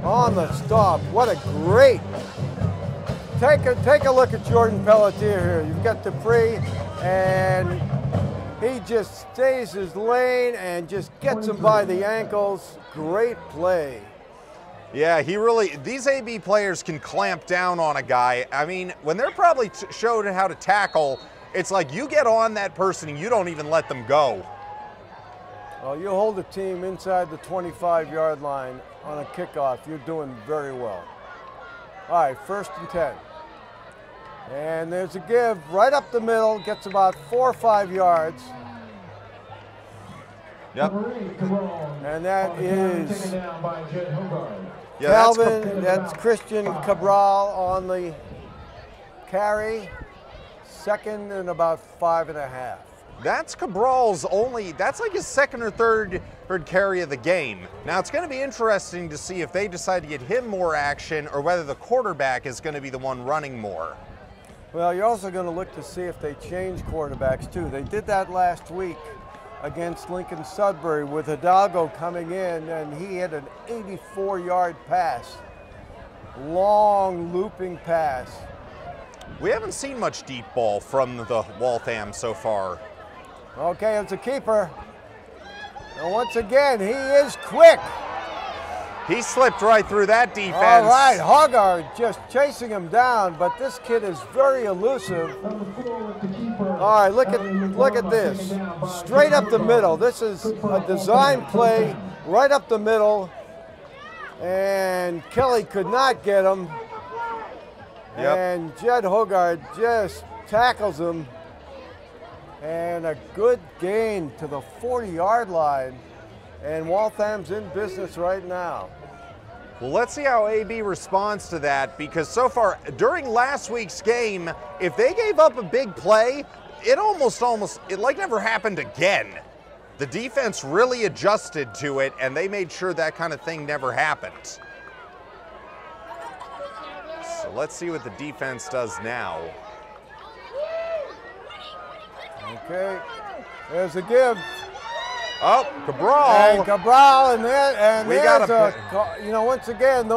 on the stop. What a great. Take a look at Jordan Pelletier here. You've got Dupree, and he just stays his lane and just gets him by the ankles. Great play. Yeah, these AB players can clamp down on a guy. I mean, when they're probably showed how to tackle, it's like you get on that person and you don't even let them go. Well, you hold a team inside the 25-yard line on a kickoff, you're doing very well. All right, 1st and 10. And there's a give right up the middle, gets about 4 or 5 yards. Yep. And that is Yeah, Calvin, that's Christian Cabral on the carry. 2nd and about 5.5. That's Cabral's that's like his 2nd or 3rd carry of the game. Now it's going to be interesting to see if they decide to get him more action or whether the quarterback is going to be the one running more. Well, you're also going to look to see if they change quarterbacks too. They did that last week against Lincoln Sudbury with Hidalgo coming in, and he had an 84-yard pass. Long looping pass. We haven't seen much deep ball from the Waltham so far. Okay, it's a keeper. And once again, he is quick. He slipped right through that defense. All right, Hogard just chasing him down, but this kid is very elusive. All right, look at this. Straight up the middle. This is a design play right up the middle. And Kelly could not get him. Yep. And Jed Hogard just tackles him. And a good gain to the 40-yard line. And Waltham's in business right now. Well, let's see how AB responds to that, because so far, during last week's game, if they gave up a big play, it like never happened again. The defense really adjusted to it, and they made sure that kind of thing never happened. So let's see what the defense does now. Okay, there's a give. Oh, Cabral. And Cabral, We got once again,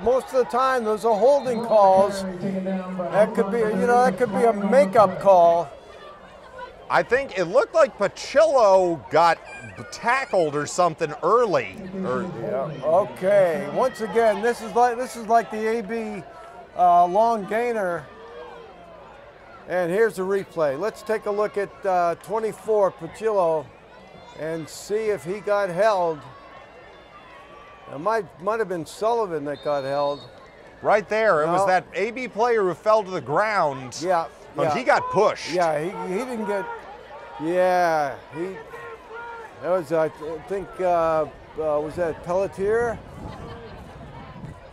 most of the time those are holding calls. That could be, that could be a makeup call. I think it looked like Pachillo got tackled or something early. Okay, once again, this is like the AB long gainer. And here's a replay. Let's take a look at 24, Pachillo, and see if he got held. It might have been Sullivan that got held. Right there, it was that AB player who fell to the ground. Yeah. But he got pushed. Yeah, he didn't get. Yeah, that was, I think, was that Pelletier?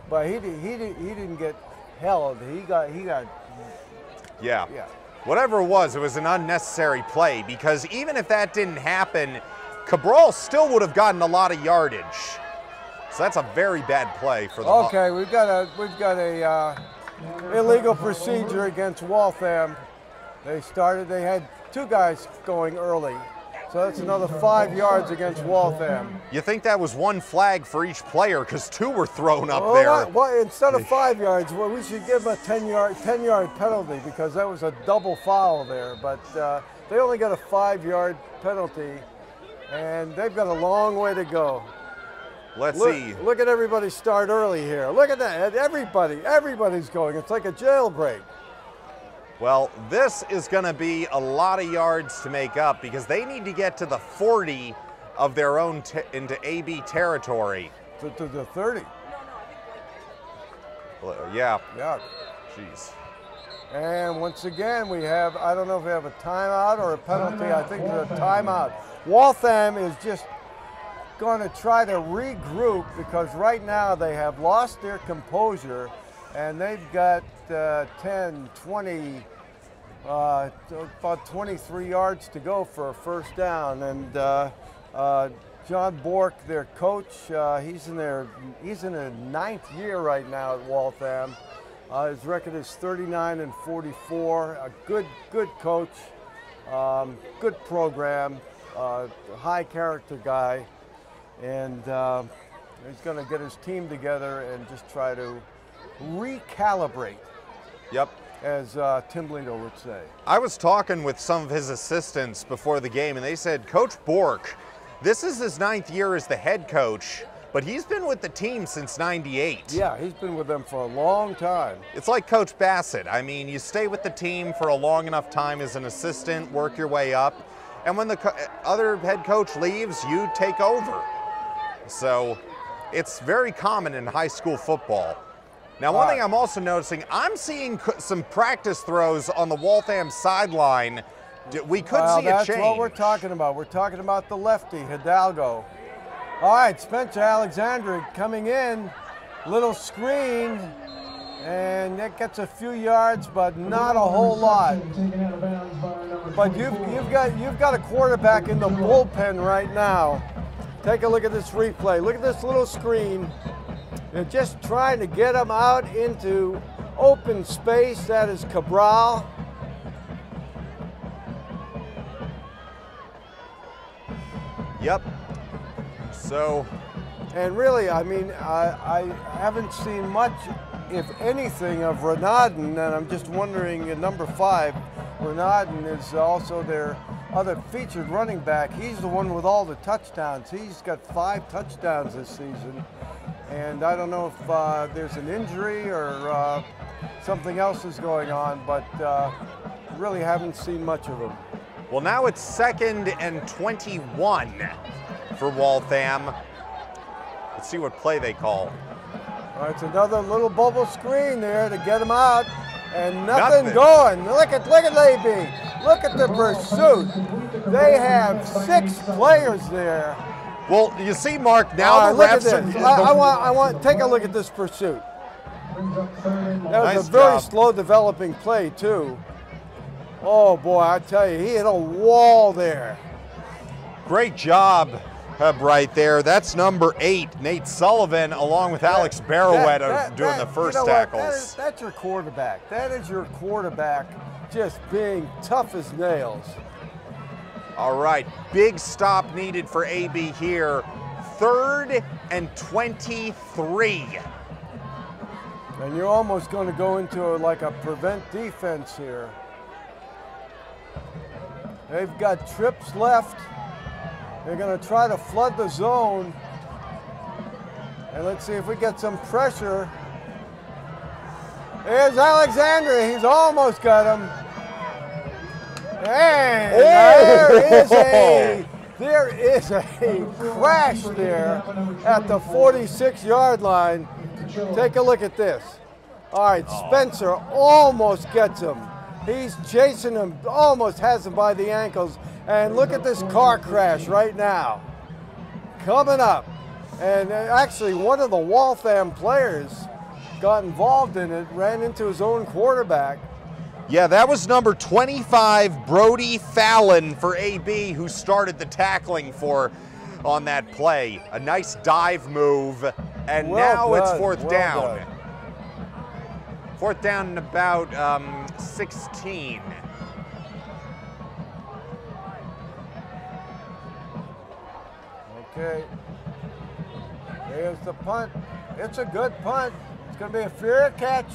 But he didn't get hell, he got. Yeah. Yeah. Whatever it was an unnecessary play because even if that didn't happen, Cabral still would have gotten a lot of yardage. So that's a very bad play for the Okay, we've got a illegal procedure against Waltham. They had 2 guys going early. So that's another 5 yards against Waltham. You think that was 1 flag for each player because 2 were thrown up there. Well, instead of 5 yards, well, we should give them a 10-yard penalty because that was a double foul there. But they only got a 5-yard penalty, and they've got a long way to go. Let's see. Look at everybody start early here. Look at that. Everybody's going. It's like a jailbreak. Well, this is going to be a lot of yards to make up because they need to get to the 40 of their own into AB territory. To the 30. Yeah. Yeah. Jeez. And once again, we have, I don't know if we have a timeout or a penalty. I think there's a timeout. Waltham is just going to try to regroup because right now they have lost their composure and they've got 10, 20, about 23 yards to go for a first down. And John Bork, their coach, he's in their 9th year right now at Waltham. His record is 39-44. A good coach, good program, high character guy, and he's going to get his team together and just try to recalibrate. Yep. As Tim Lito would say. I was talking with some of his assistants before the game, and they said, Coach Bork, this is his 9th year as the head coach, but he's been with the team since '98. Yeah, he's been with them for a long time. It's like Coach Bassett. I mean, you stay with the team for a long enough time as an assistant, work your way up, and when the other head coach leaves, you take over. So it's very common in high school football. Now, one thing I'm also noticing, I'm seeing some practice throws on the Waltham sideline. We could see a change. That's what we're talking about. We're talking about the lefty, Hidalgo. All right, Spencer Alexander coming in, little screen, and that gets a few yards, but not a whole lot. But you've got a quarterback in the bullpen right now. Take a look at this replay. Look at this little screen. They're just trying to get him out into open space. That is Cabral. Yep. So. And really, I mean, I haven't seen much, if anything, of Renaudin, and I'm just wondering, number 5, Renaudin is also their other featured running back. He's the one with all the touchdowns. He's got 5 touchdowns this season. And I don't know if there's an injury or something else is going on, but really haven't seen much of him. Well, now it's 2nd and 21 for Waltham. Let's see what play they call. All right, it's another little bubble screen there to get him out, and nothing going. Look at AB. Look at the pursuit. They have 6 players there. Well, you see, Mark, now the refs I want take a look at this pursuit. That was a very slow developing play, too. Oh, boy, I tell you, he hit a wall there. Great job, Hub, right there. That's number 8, Nate Sullivan, along with Alex Barrowett doing the first tackles. That's your quarterback. That is your quarterback just being tough as nails. All right, big stop needed for AB here. 3rd and 23. And you're almost going to go into like a prevent defense here. They've got trips left. They're going to try to flood the zone. And let's see if we get some pressure. There's Alexander. He's almost got him. And there is a crash there at the 46-yard line. Take a look at this. All right, Spencer almost gets him. He's chasing him, almost has him by the ankles. And look at this car crash right now. Coming up. And actually, one of the Waltham players got involved in it, ran into his own quarterback. Yeah, that was number 25, Brody Fallon for AB, who started the tackling on that play. A nice dive move, and now it's fourth down. Done. Fourth down and about 16. Okay. There's the punt. It's a good punt. It's going to be a fair catch.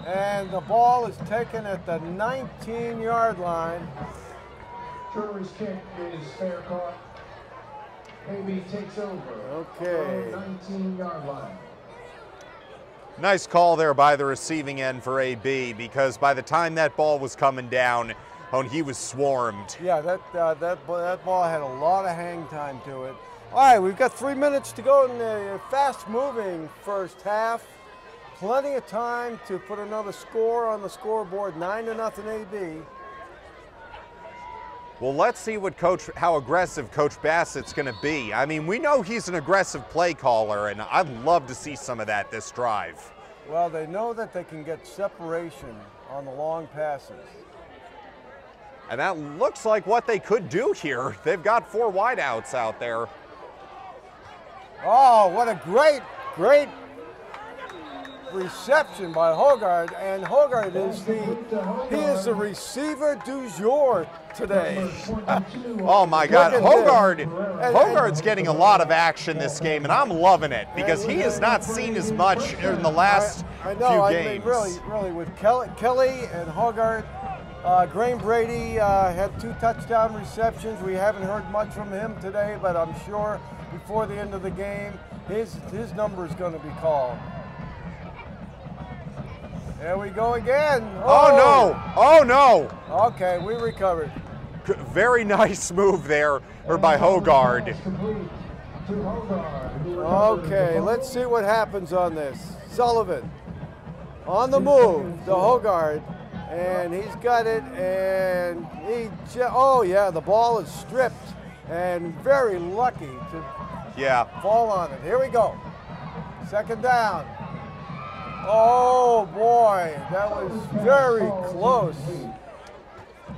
And the ball is taken at the 19-yard line. Drury's kick is fair caught. AB takes over. Okay. 19-yard line. Nice call there by the receiving end for AB, because by the time that ball was coming down, he was swarmed. Yeah, that ball had a lot of hang time to it. All right, we've got 3 minutes to go in the fast-moving first half. Plenty of time to put another score on the scoreboard, 9-0 AB. Well, let's see how aggressive Coach Bassett's going to be. I mean, we know he's an aggressive play caller, and I'd love to see some of that this drive. Well, they know that they can get separation on the long passes. And that looks like what they could do here. They've got 4 wideouts out there. Oh, what a great reception by Hogard, and Hogard is the receiver du jour today. Oh my God, Hogard's getting a lot of action this game, and I'm loving it because he has not seen as much in the last few games. I mean, really, with Kelly and Hogard, Graham Brady had 2 touchdown receptions. We haven't heard much from him today, but I'm sure before the end of the game, his number is going to be called. There we go again. Oh no! Oh no! Okay, we recovered. Very nice move there by Hogard. Okay, let's see what happens on this. Sullivan on the move to Hogard, and he's got it, and oh yeah, the ball is stripped, and very lucky to fall on it. Here we go. Second down. Oh boy, that was very close.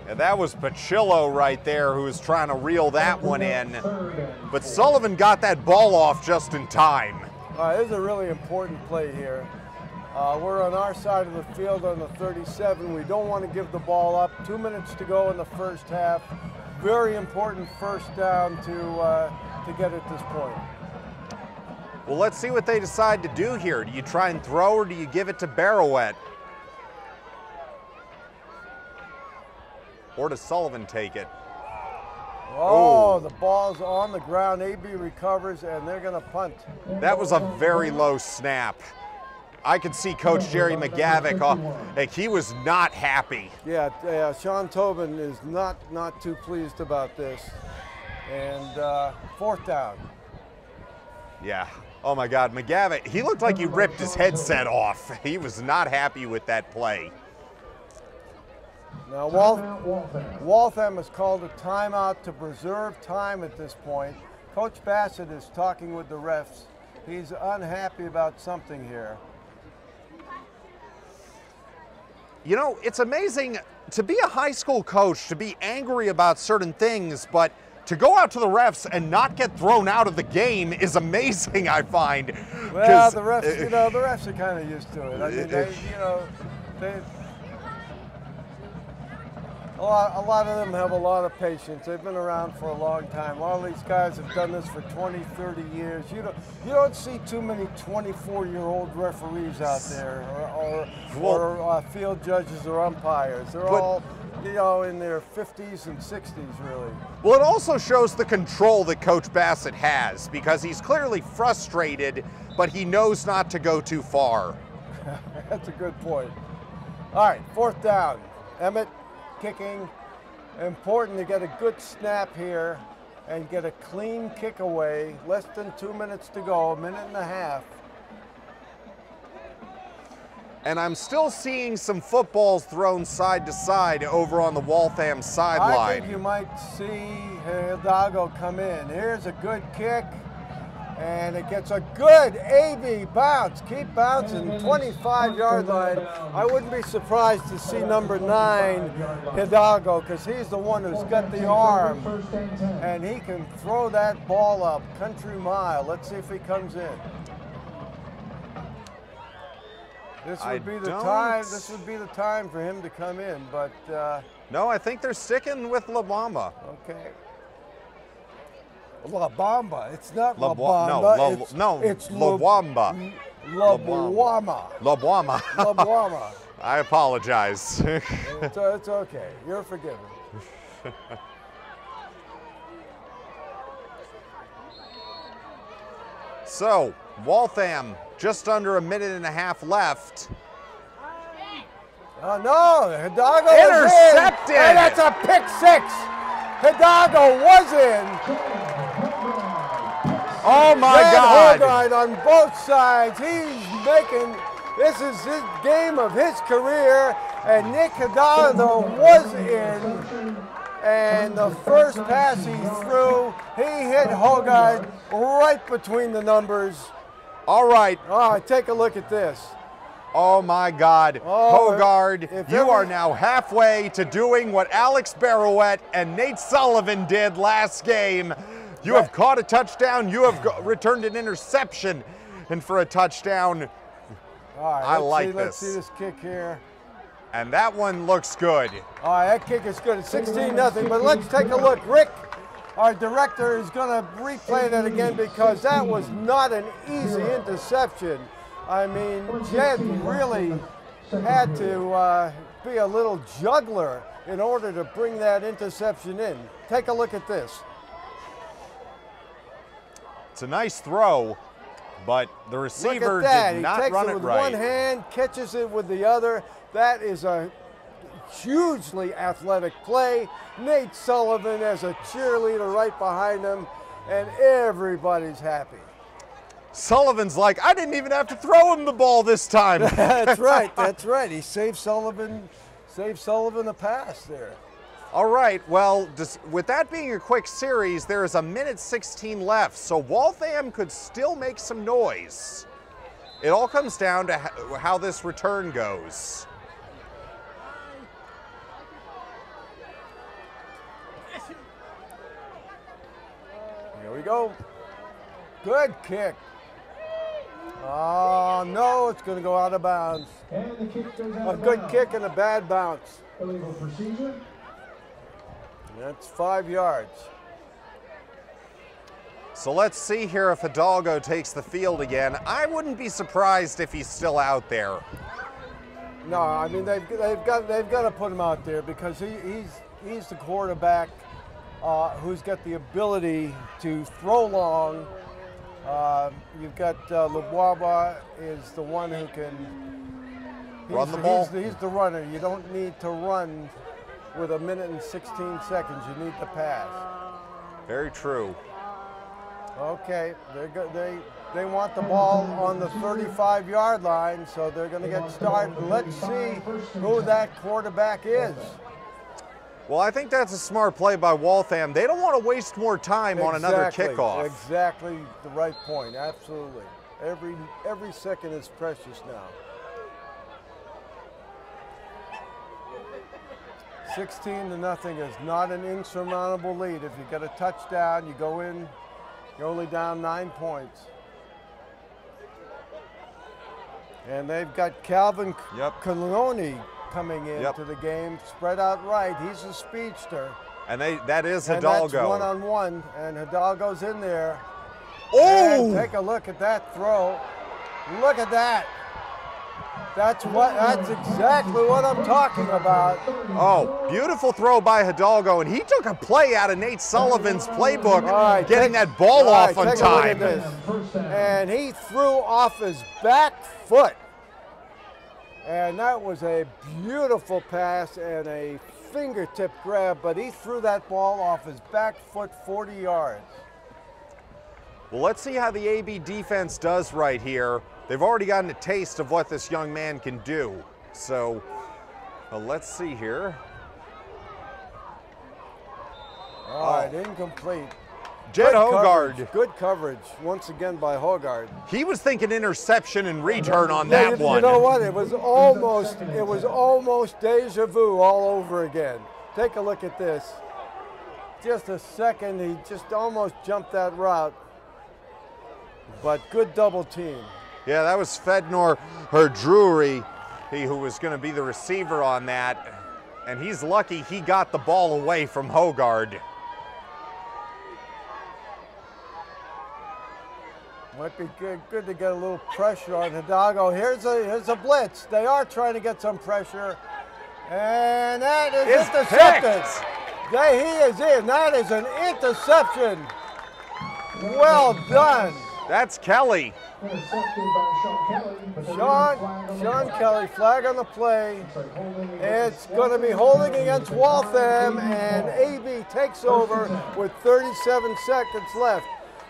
And that was Pachillo right there who was trying to reel that one in. But Sullivan got that ball off just in time. This is a really important play here. We're on our side of the field on the 37. We don't want to give the ball up. 2 minutes to go in the first half. Very important first down to get at this point. Well, let's see what they decide to do here. Do you try and throw, or do you give it to Barrowett? Or does Sullivan take it? Oh, the ball's on the ground. AB recovers, and they're going to punt. That was a very low snap. I could see Coach Jerry McGavick, like he was not happy. Yeah, Sean Tobin is not too pleased about this. And fourth down. Yeah. Oh my God, McGavick, he looked like he ripped his headset off. He was not happy with that play. Now Waltham has called a timeout to preserve time at this point. Coach Bassett is talking with the refs. He's unhappy about something here. You know, it's amazing to be a high school coach, to be angry about certain things, but to go out to the refs and not get thrown out of the game is amazing, I find. Well, the refs, the refs are kind of used to it. I mean, a lot of them have a lot of patience. They've been around for a long time. All these guys have done this for 20, 30 years. You don't see too many 24-year-old referees out there, or field judges or umpires. They're all, in their 50s and 60s, really. Well, it also shows the control that Coach Bassett has, because he's clearly frustrated, but he knows not to go too far. That's a good point. All right, fourth down. Emmett kicking. Important to get a good snap here and get a clean kick away. Less than 2 minutes to go, a minute and a half. And I'm still seeing some footballs thrown side to side over on the Waltham sideline. I think you might see Hidalgo come in. Here's a good kick. And it gets a good AB bounce. Keep bouncing, 25-yard line. I wouldn't be surprised to see number 9, Hidalgo, because he's the one who's got the arm. And he can throw that ball up country mile. Let's see if he comes in. This would be the time. This would be the time for him to come in, but no, I think they're sticking with La Bamba. Okay. La Bamba. It's not La Bamba. It's La Bamba. La Bamba. La Bamba. La Bamba. I apologize. It's okay. You're forgiven. So, Waltham, just under a minute and a half left. Oh no, Hidalgo intercepted. And that's a pick 6. Hidalgo was in. Oh my God! Hogard on both sides. He's making. This is his game of his career, and Nick Hidalgo was in. And the first pass he threw, he hit Hogard right between the numbers. All right. All right, take a look at this. Oh my God. Hogard, you are now halfway to doing what Alex Barouette and Nate Sullivan did last game. You have caught a touchdown, you have returned an interception, and for a touchdown, all right, I like this. Let's see this kick here. And that one looks good. All right, that kick is good. It's 16-0, but let's take a look. Rick, our director, is going to replay that again because that was not an easy interception. I mean, Jed really had to be a little juggler in order to bring that interception in. Take a look at this. It's a nice throw, but the receiver did not run it right. He takes it with one hand, catches it with the other. That is a hugely athletic play. Nate Sullivan as a cheerleader right behind him, and everybody's happy. Sullivan's like, I didn't even have to throw him the ball this time. That's right, that's right. He saved Sullivan a pass there. All right, well, with that being a quick series, there is a minute 16 left, so Waltham could still make some noise. It all comes down to how this return goes. Here we go. Good kick. Oh, no, it's going to go out of bounds. A good kick and a bad bounce. Illegal procedure. That's 5 yards. So let's see here if Hidalgo takes the field again. I wouldn't be surprised if he's still out there. No, I mean they've got to put him out there because he's the quarterback who's got the ability to throw long. You've got Lubuaba is the one who can run the ball. He's the runner. You don't need to run with a minute and 16 seconds. You need to pass. Very true. Okay, they want the ball on the 35-yard line, so they're going to get started. Let's see who that quarterback is. Well, I think that's a smart play by Waltham. They don't want to waste more time on another kickoff. Exactly the right point. Absolutely. Every second is precious now. 16-0 is not an insurmountable lead. If you get a touchdown, you go in, you're only down 9 points. And they've got Calvin Coloni coming into the game, spread out right. He's a speedster. And that is Hidalgo. And that's one-on-one, and Hidalgo's in there. Oh! And take a look at that throw. Look at that. That's exactly what I'm talking about. Oh, beautiful throw by Hidalgo, and he took a play out of Nate Sullivan's playbook, getting that ball off on time. And he threw off his back foot. And that was a beautiful pass and a fingertip grab, but he threw that ball off his back foot 40 yards. Well, let's see how the AB defense does right here. They've already gotten a taste of what this young man can do. So let's see here. All right, incomplete. Jed Hogard. Good coverage once again by Hogard. He was thinking interception and return on that one. You know what? It was almost deja vu all over again. Take a look at this. Just a second, he just almost jumped that route. But good double team. Yeah, that was Fednor Drury, who was going to be the receiver on that. And he's lucky he got the ball away from Hogard. Might be good to get a little pressure on Hidalgo. Here's a blitz. They are trying to get some pressure. And that is intercepted. There he is in. That is an interception. Well done. That's Kelly. Sean Kelly, flag on the play. It's going to be holding against Waltham, and AB takes over with 37 seconds left.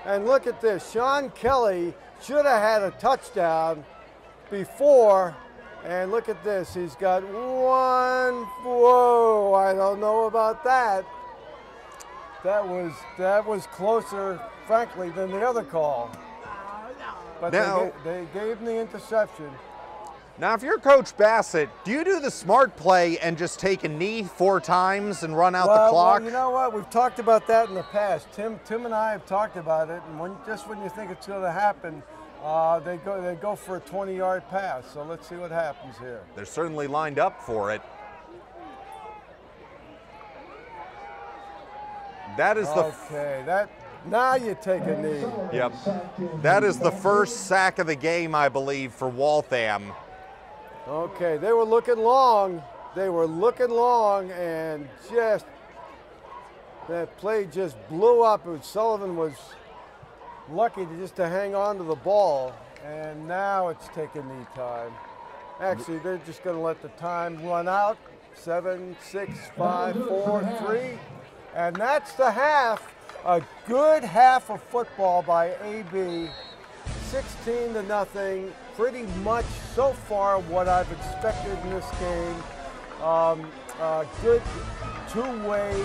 And look at this. Sean Kelly should have had a touchdown before. And look at this. He's got one. Whoa, I don't know about that. That was closer, frankly, than the other call. But now, they gave him the interception. Now, if you're Coach Bassett, do you do the smart play and just take a knee 4 times and run out the clock? Well, you know what? We've talked about that in the past. Tim and I have talked about it, and when you think it's going to happen, they go for a 20-yard pass. So let's see what happens here. They're certainly lined up for it. That is now you take a knee. Yep. That is the first sack of the game, I believe, for Waltham. Okay, they were looking long. And just that play just blew up. Sullivan was lucky to hang on to the ball, and now it's taking knee time. Actually, they're just going to let the time run out. 7, 6, 5, 4, 3, and that's the half. A good half of football by AB, 16-0. Pretty much so far what I've expected in this game. Good two-way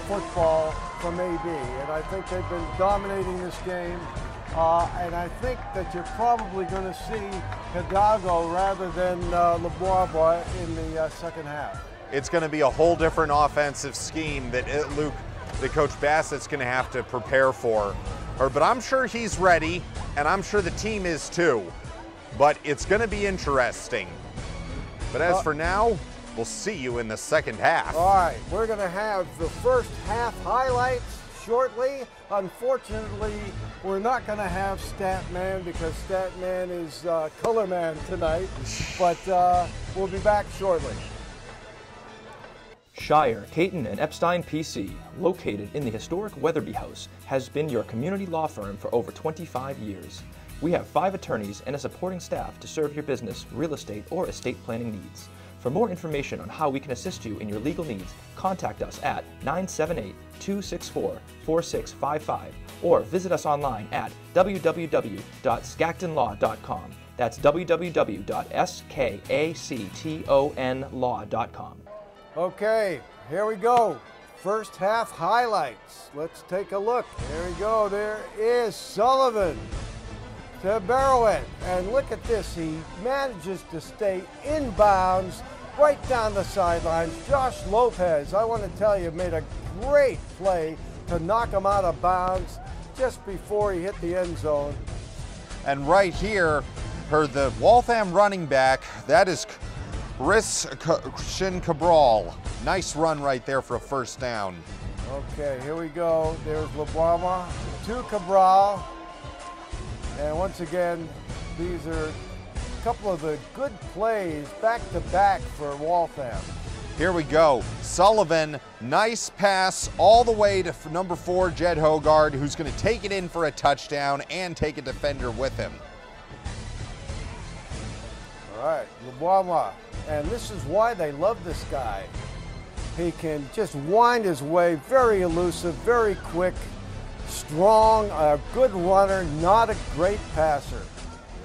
football from AB, and I think they've been dominating this game. And I think that you're probably going to see Hidalgo rather than LeBois in the second half. It's going to be a whole different offensive scheme that that Coach Bassett's going to have to prepare for. But I'm sure he's ready, and I'm sure the team is too. But it's going to be interesting. But as for now, we'll see you in the second half. All right, we're going to have the first half highlights shortly. Unfortunately, we're not going to have Statman because Statman is color man tonight. But we'll be back shortly. Shire, Caton, and Epstein PC, located in the historic Weatherby House, has been your community law firm for over 25 years. We have 5 attorneys and a supporting staff to serve your business, real estate, or estate planning needs. For more information on how we can assist you in your legal needs, contact us at 978-264-4655 or visit us online at www.skactonlaw.com. That's www.skactonlaw.com. Okay, here we go. First half highlights. Let's take a look. There we go. There is Sullivan to Barrowett. And look at this. He manages to stay inbounds right down the sidelines. Josh Lopez, I want to tell you, made a great play to knock him out of bounds just before he hit the end zone. And right here, the Waltham running back, that is Christian Cabral. Nice run right there for a first down. Okay, here we go. There's LeBrama to Cabral. And once again, these are a couple of the good plays back-to-back for Waltham. Here we go. Sullivan, nice pass all the way to number 4, Jed Hogard, who's going to take it in for a touchdown and take a defender with him. All right, LeBrama. And this is why they love this guy. He can just wind his way, very elusive, very quick, strong, a good runner, not a great passer.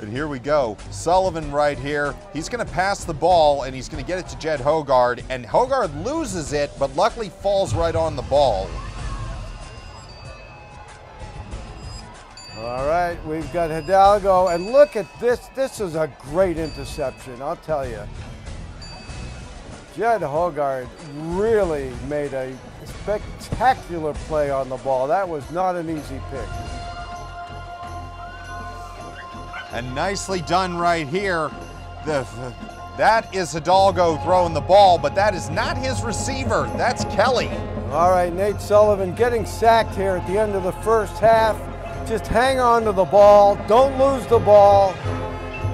And here we go. Sullivan right here. He's going to pass the ball, and he's going to get it to Jed Hogard. And Hogard loses it, but luckily falls right on the ball. All right, we've got Hidalgo, and look at this. This is a great interception, I'll tell you. Jed Hogard really made a spectacular play on the ball. That was not an easy pick. And nicely done right here. That is Hidalgo throwing the ball, but that is not his receiver. That's Kelly. All right, Nate Sullivan getting sacked here at the end of the first half. Just hang on to the ball. Don't lose the ball.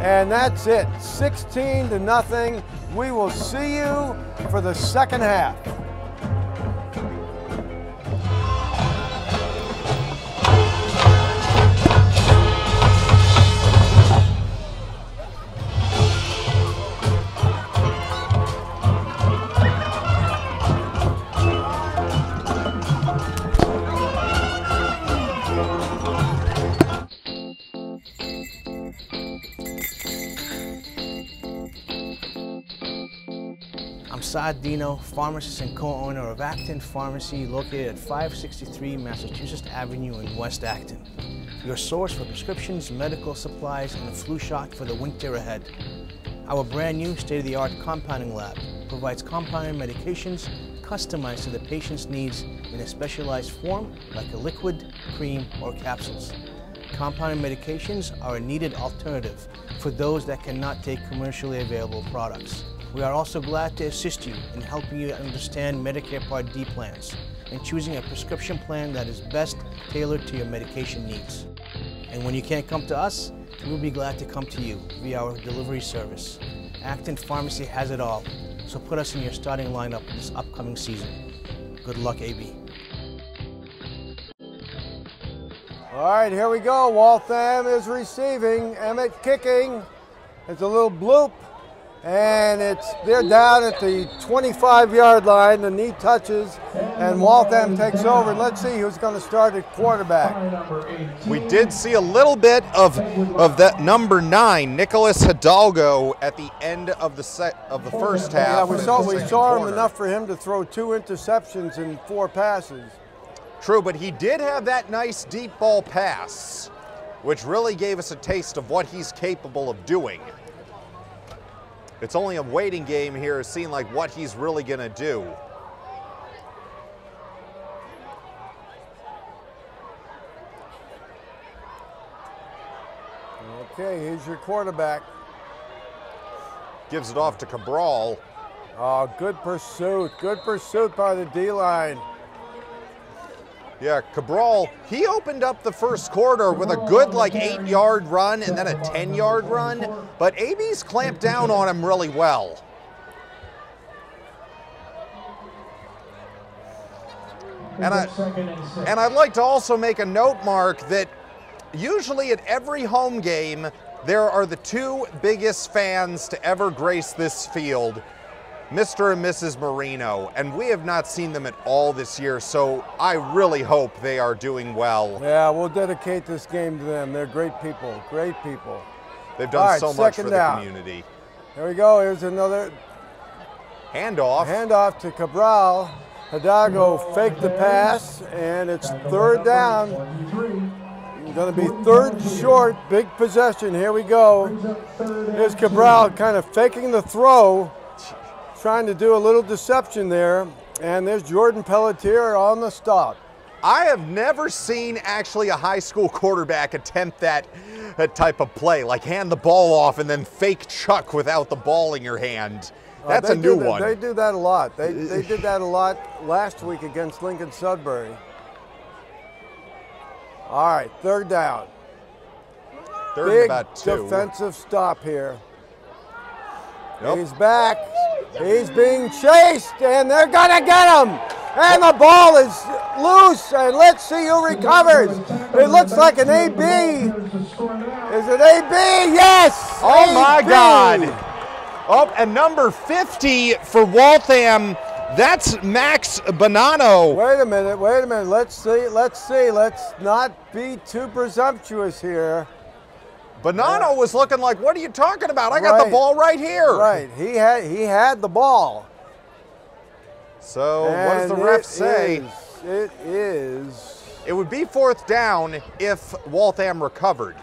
And that's it. 16-0. We will see you for the second half. I'm Saad Dino, pharmacist and co-owner of Acton Pharmacy, located at 563 Massachusetts Avenue in West Acton. Your source for prescriptions, medical supplies, and a flu shot for the winter ahead. Our brand new state-of-the-art compounding lab provides compounded medications customized to the patient's needs in a specialized form like a liquid, cream, or capsules. Compounded medications are a needed alternative for those that cannot take commercially available products. We are also glad to assist you in helping you understand Medicare Part D plans and choosing a prescription plan that is best tailored to your medication needs. And when you can't come to us, we'll be glad to come to you via our delivery service. Acton Pharmacy has it all, so put us in your starting lineup this upcoming season. Good luck, AB. All right, here we go. Waltham is receiving. Emmett kicking. It's a little bloop. And they're down at the 25-yard line. The knee touches, and Waltham takes over. Let's see who's going to start at quarterback. We did see a little bit of that number 9, Nicholas Hidalgo, at the end of the first half. Yeah, we saw him enough for him to throw 2 interceptions and 4 passes. True, but he did have that nice deep ball pass, which really gave us a taste of what he's capable of doing. It's only a waiting game here, seeing like what he's really going to do. Okay, here's your quarterback. Gives it off to Cabral. Oh, good pursuit. Good pursuit by the D-line. Yeah, Cabral, he opened up the first quarter with a good like 8-yard run and then a 10-yard run, but AB's clamped down on him really well. And I'd like to also make a note, Mark, that usually at every home game, there are the 2 biggest fans to ever grace this field, Mr. and Mrs. Marino, and we have not seen them at all this year, so I really hope they are doing well. Yeah, we'll dedicate this game to them. They're great people, great people. They've done so much for the community. There we go, here's another handoff. Handoff to Cabral. Hidalgo faked the pass, and it's 3rd down. Going to be 3rd and short, big possession, here we go. Here's Cabral kind of faking the throw, trying to do a little deception there, and there's Jordan Pelletier on the stop. I have never seen actually a high school quarterback attempt that type of play, like hand the ball off and then fake chuck without the ball in your hand. That's a new one. They do that a lot. They did that a lot last week against Lincoln Sudbury. All right, 3rd down. Big about 2. Defensive stop here. Yep. He's back. He's being chased, and they're going to get him. And the ball is loose, and let's see who recovers. It looks like an AB. Is it AB? Yes! Oh, AB. my God. Oh, and number 50 for Waltham, that's Max Bonanno. Wait a minute. Let's see. Let's not be too presumptuous here. Bonanno was looking like, what are you talking about? I got the ball right here. Right, he had the ball. So what does the ref say? It is It would be 4th down if Waltham recovered.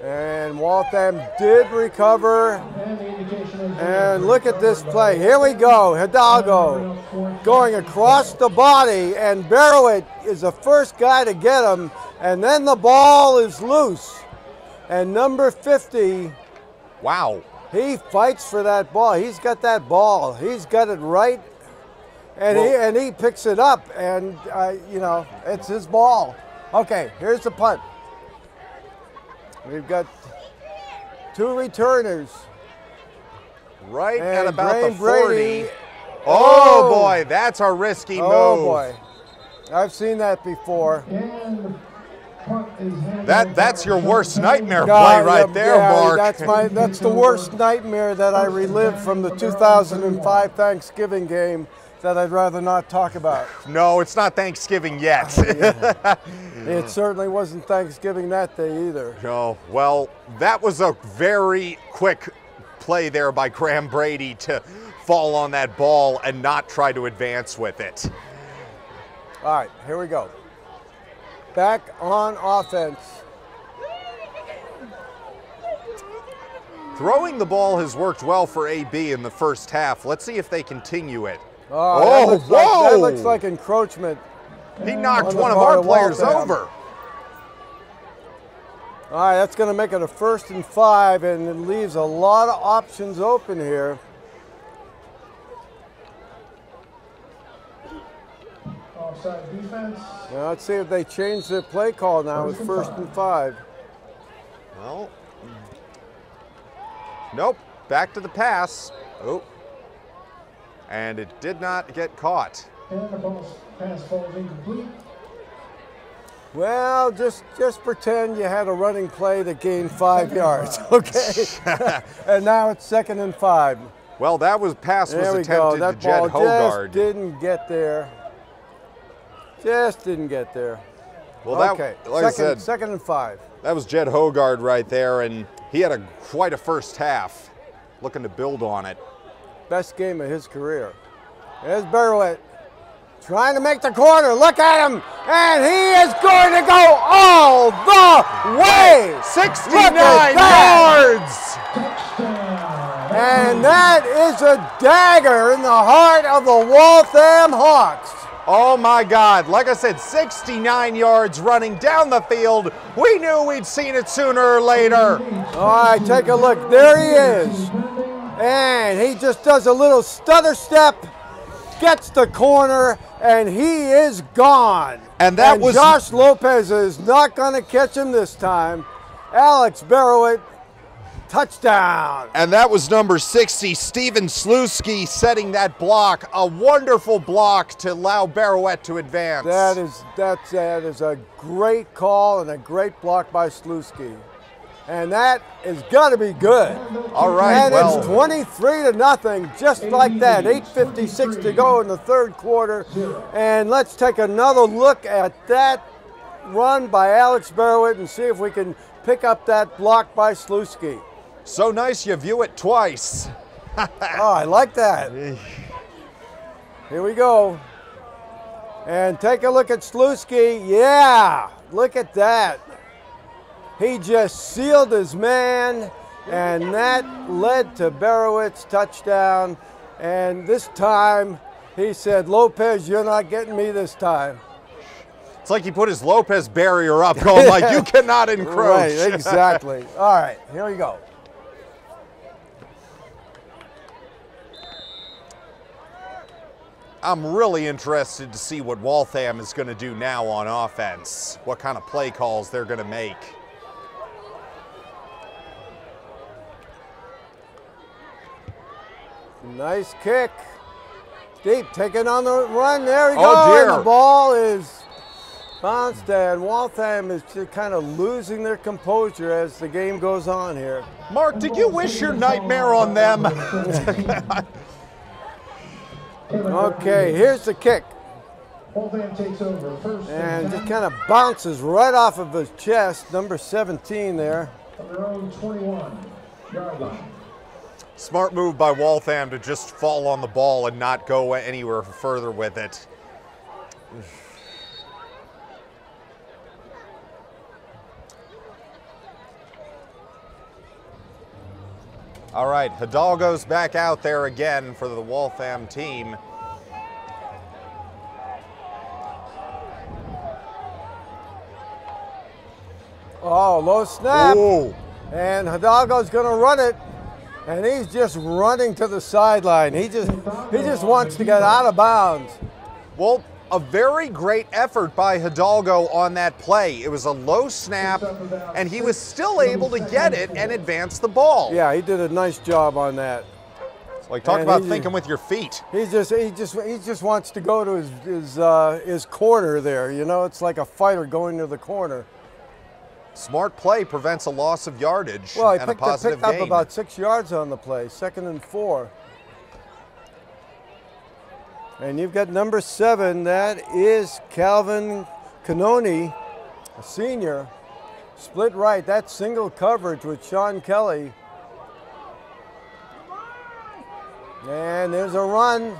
And Waltham did recover. And look at this play. Here we go. Hidalgo going across the body, and Barrowett is the first guy to get him. And then the ball is loose. And number 50. Wow. He fights for that ball. He's got that ball. He's got it right. And he picks it up. And, you know, it's his ball. Okay, here's the punt. We've got 2 returners. Right and at about Graham the 40. Brady. Oh, boy, that's a risky move. Oh, boy. I've seen that before. That's your worst nightmare play right there, Mark. That's the worst nightmare that I relived from the 2005 Thanksgiving game that I'd rather not talk about. No, it's not Thanksgiving yet. It certainly wasn't Thanksgiving that day either. No, well, that was a very quick play there by Graham Brady to fall on that ball and not try to advance with it. All right, here we go. Back on offense. Throwing the ball has worked well for AB in the first half. Let's see if they continue it. Oh, that looks like encroachment. He knocked one of our players over. All right, that's going to make it a 1st and 5, and it leaves a lot of options open here. Offside defense. Now let's see if they change their play call now with 1st and 5. Well, nope, back to the pass. Oh, and it did not get caught. And the pass falls incomplete. Well, just pretend you had a running play that gained 5 yards, okay? And now it's 2nd and 5. Well, that pass was attempted to Jed Hogard. Just didn't get there. Just didn't get there. Well, okay, like I said, 2nd and 5. That was Jed Hogard right there, and he had quite a first half, looking to build on it. Best game of his career. There's Barrowett trying to make the corner. Look at him, and he is going to go all the way. 69 yards. And that is a dagger in the heart of the Waltham Hawks. Oh my God, like I said, 69 yards running down the field. We knew we'd seen it sooner or later. All right, take a look. There he is. And he just does a little stutter step, gets the corner, and he is gone. And that was Josh Lopez is not going to catch him this time. Alex Barrowett, touchdown. And that was number 60, Steven Slutsky, setting that block. A wonderful block to allow Barrowett to advance. That is a great call and a great block by Slutsky. And that has got to be good. All right, and it's 23-0, just like that. 8:56 to go in the 3rd quarter. And let's take another look at that run by Alex Barrowett and see if we can pick up that block by Slutsky. So nice you view it twice. Oh, I like that. Here we go. And take a look at Slutsky. Yeah, look at that. He just sealed his man, and that led to Barrowett's touchdown. And this time, he said, Lopez, you're not getting me this time. It's like he put his Lopez barrier up, going like, you cannot encroach. Right, exactly. All right, here we go. I'm really interested to see what Waltham is going to do now on offense, what kind of play calls they're going to make. Nice kick. Deep, taking on the run. There we go. Oh, dear. And the ball is bounced, and Waltham is just kind of losing their composure as the game goes on here. Mark, did you wish your nightmare on them? Okay, here's the kick. Waltham takes over first and just kind of bounces right off of his chest. Number 17 there. On their own 21-yard line. Smart move by Waltham to just fall on the ball and not go anywhere further with it. All right, Hidalgo's back out there again for the Waltham team. Oh, low snap. Ooh. And Hidalgo's going to run it. And he's just running to the sideline. He just wants to get out of bounds. Well, a very great effort by Hidalgo on that play. It was a low snap, and he was still able to get it and advance the ball. Yeah, he did a nice job on that. Like, talk about thinking with your feet. He just wants to go to his corner there. You know, it's like a fighter going to the corner. Smart play prevents a loss of yardage well, and a positive picked gain. up about 6 yards on the play, 2nd and 4. And you've got number 7, that is Calvin Canoni, a senior. Split right, that's single coverage with Sean Kelly. And there's a run,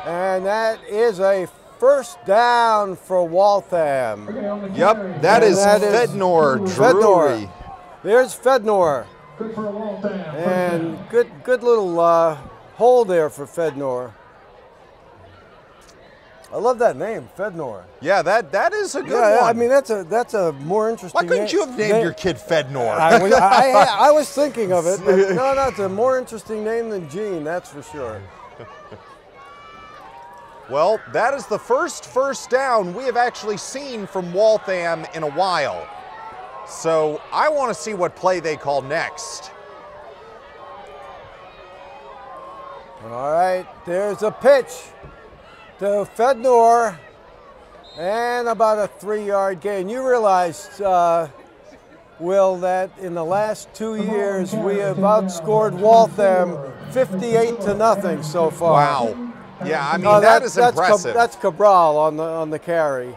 and that is a first down for Waltham. Yep, that is Fednor Drury. There's Fednor. And good little hole there for Fednor. I love that name, Fednor. Yeah, that is a good one. I mean, that's a more interesting name. Why couldn't you have named your kid Fednor? I was thinking of it. But no, it's a more interesting name than Gene, that's for sure. Well, that is the first down we have actually seen from Waltham in a while. So I want to see what play they call next. All right, there's a pitch to Fednor and about a 3-yard gain. You realize, Will, that in the last 2 years we have outscored Waltham 58-0 so far. Wow. Yeah, I mean, that is impressive. That's Cabral on the carry.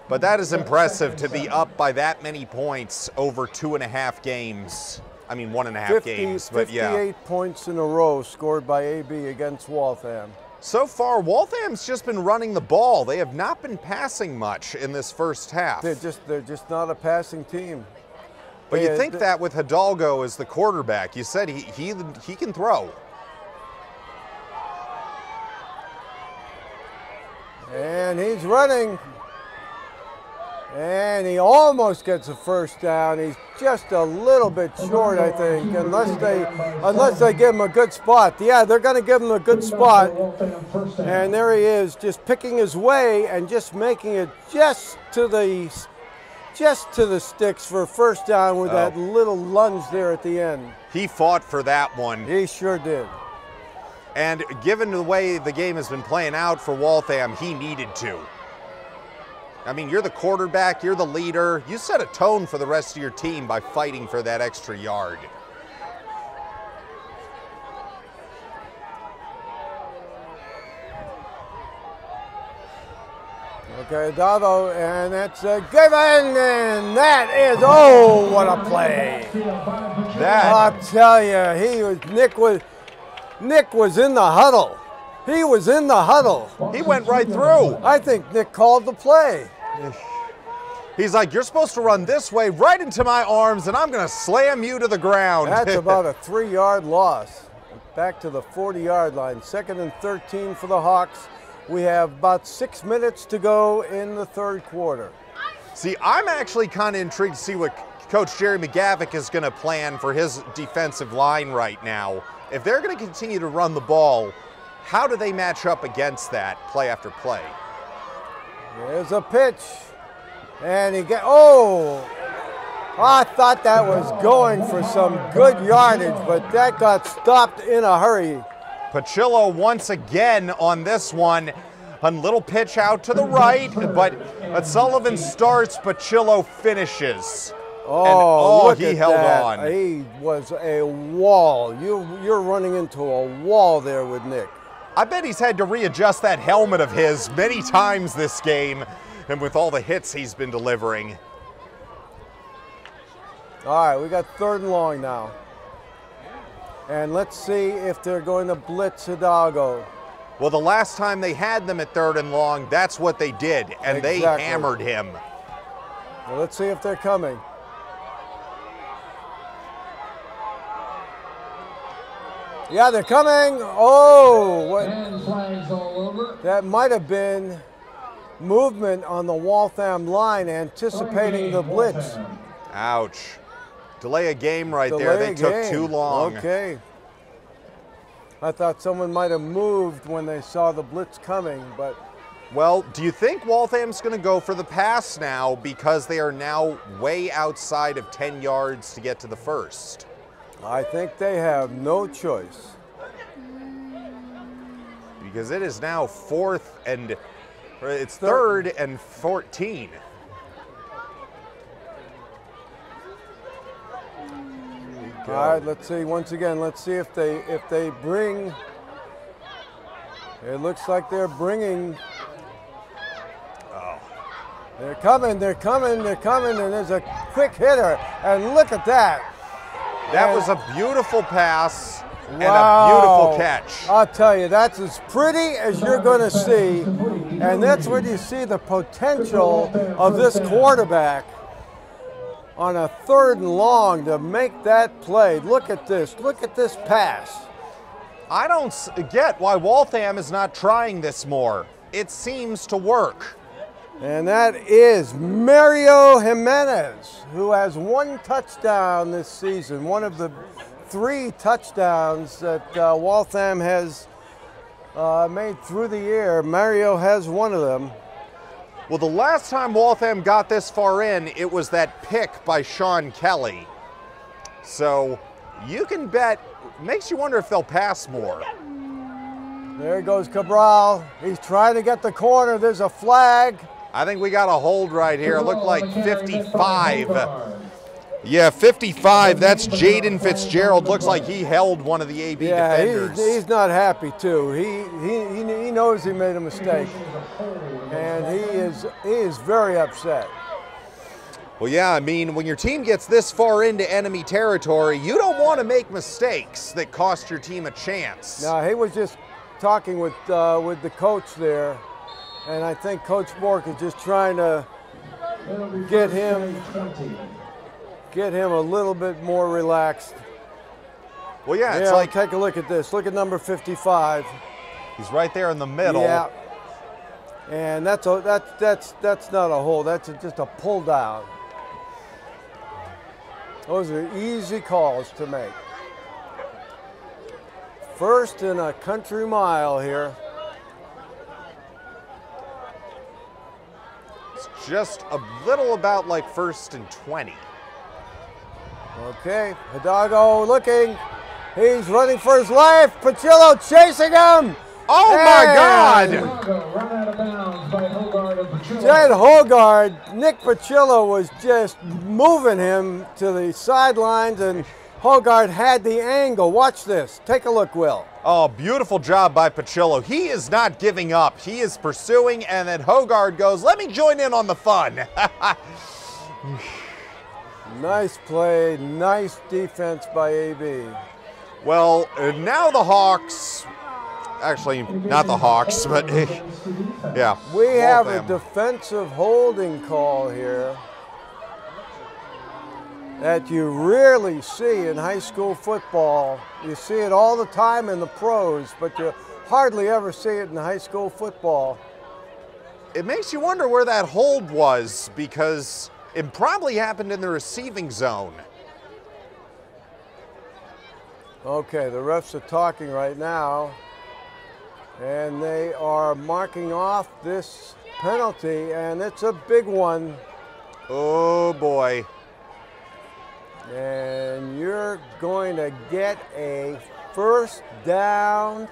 But that is impressive to be up by that many points over 2.5 games. I mean, 1.5 games, but yeah. 58 points in a row scored by AB against Waltham. So far, Waltham's just been running the ball. They have not been passing much in this first half. They're just not a passing team. But you think that with Hidalgo as the quarterback, you said he can throw. And he's running. And he almost gets a first down. He's just a little bit short, I think, unless they give him a good spot. Yeah, they're going to give him a good spot. And there he is, just picking his way and just making it just to the sticks for a first down with that little lunge there at the end. He fought for that one. He sure did. And given the way the game has been playing out for Waltham, he needed to. I mean, you're the quarterback, you're the leader. You set a tone for the rest of your team by fighting for that extra yard. Okay, Davo, and that's given, and that is, oh, what a play. I'll tell you, Nick was in the huddle. He was in the huddle. He went right through. I think Nick called the play. He's like, you're supposed to run this way right into my arms, and I'm going to slam you to the ground. That's about a 3-yard loss. Back to the 40-yard line. 2nd and 13 for the Hawks. We have about 6 minutes to go in the third quarter. See, I'm actually kind of intrigued to see what Coach Jerry McGavick is going to plan for his defensive line right now. If they're going to continue to run the ball, how do they match up against that play after play? There's a pitch. And he I thought that was going for some good yardage, but that got stopped in a hurry. Pachillo once again on this one. A little pitch out to the right, but Sullivan starts, Pachillo finishes. Oh, he held on. He was a wall. You're running into a wall there with Nick. I bet he's had to readjust that helmet of his many times this game, and with all the hits he's been delivering. All right, we got 3rd and long now. And let's see if they're going to blitz Hidalgo. Well, the last time they had them at 3rd and long, that's what they did, and they hammered him. Well, let's see if they're coming. Yeah, they're coming. Oh, what? And flags all over. That might have been movement on the Waltham line, anticipating the blitz. Ouch. Delay a game right Delay there. They a took game. too long. Okay. I thought someone might have moved when they saw the blitz coming, but. Well, do you think Waltham's going to go for the pass now because they are now way outside of 10 yards to get to the first? I think they have no choice. Because it is now it's third and 14. All right, let's see once again. Let's see if they bring. It looks like they're bringing. Oh. They're coming, and there's a quick hitter, and look at that. That was a beautiful pass and a beautiful catch. I'll tell you, that's as pretty as you're going to see, and that's where you see the potential of this quarterback on a 3rd and long to make that play. Look at this pass. I don't get why Waltham is not trying this more. It seems to work. And that is Mario Jimenez, who has 1 touchdown this season, one of the 3 touchdowns that Waltham has made through the year. Mario has one of them. Well, the last time Waltham got this far in, it was that pick by Sean Kelly. So you can bet, makes you wonder if they'll pass more. There goes Cabral. He's trying to get the corner. There's a flag. I think we got a hold right here. It looked like 55. Yeah, 55. That's Jaden Fitzgerald. Looks like he held one of the AB defenders. He's not happy too. He knows he made a mistake, and he is very upset. Well, yeah, I mean, when your team gets this far into enemy territory, you don't want to make mistakes that cost your team a chance. Now, he was just talking with the coach there, and I think Coach Bork is just trying to get him a little bit more relaxed. Well, yeah, it's like, take a look at this. Look at number 55. He's right there in the middle. Yeah, and that's not a hold. That's just a pull down. Those are easy calls to make. 1st and a country mile here. It's just a little about like 1st and 20. Okay, Hidalgo looking. He's running for his life. Pachillo chasing him. Oh my God! Run out of bounds by Hogard and Pachillo. Jed Hogard, Nick Pachillo was just moving him to the sidelines, and Hogard had the angle. Watch this. Take a look, Will. Oh, beautiful job by Pachillo. He is not giving up. He is pursuing, and then Hogard goes, let me join in on the fun. Nice play, nice defense by AB. Well, now the Hawks, actually not the Hawks, but yeah. We have a defensive holding call here that you rarely see in high school football. You see it all the time in the pros, but you hardly ever see it in high school football. It makes you wonder where that hold was, because it probably happened in the receiving zone. Okay, the refs are talking right now, and they are marking off this penalty, and it's a big one. Oh boy. And you're going to get a 1st down,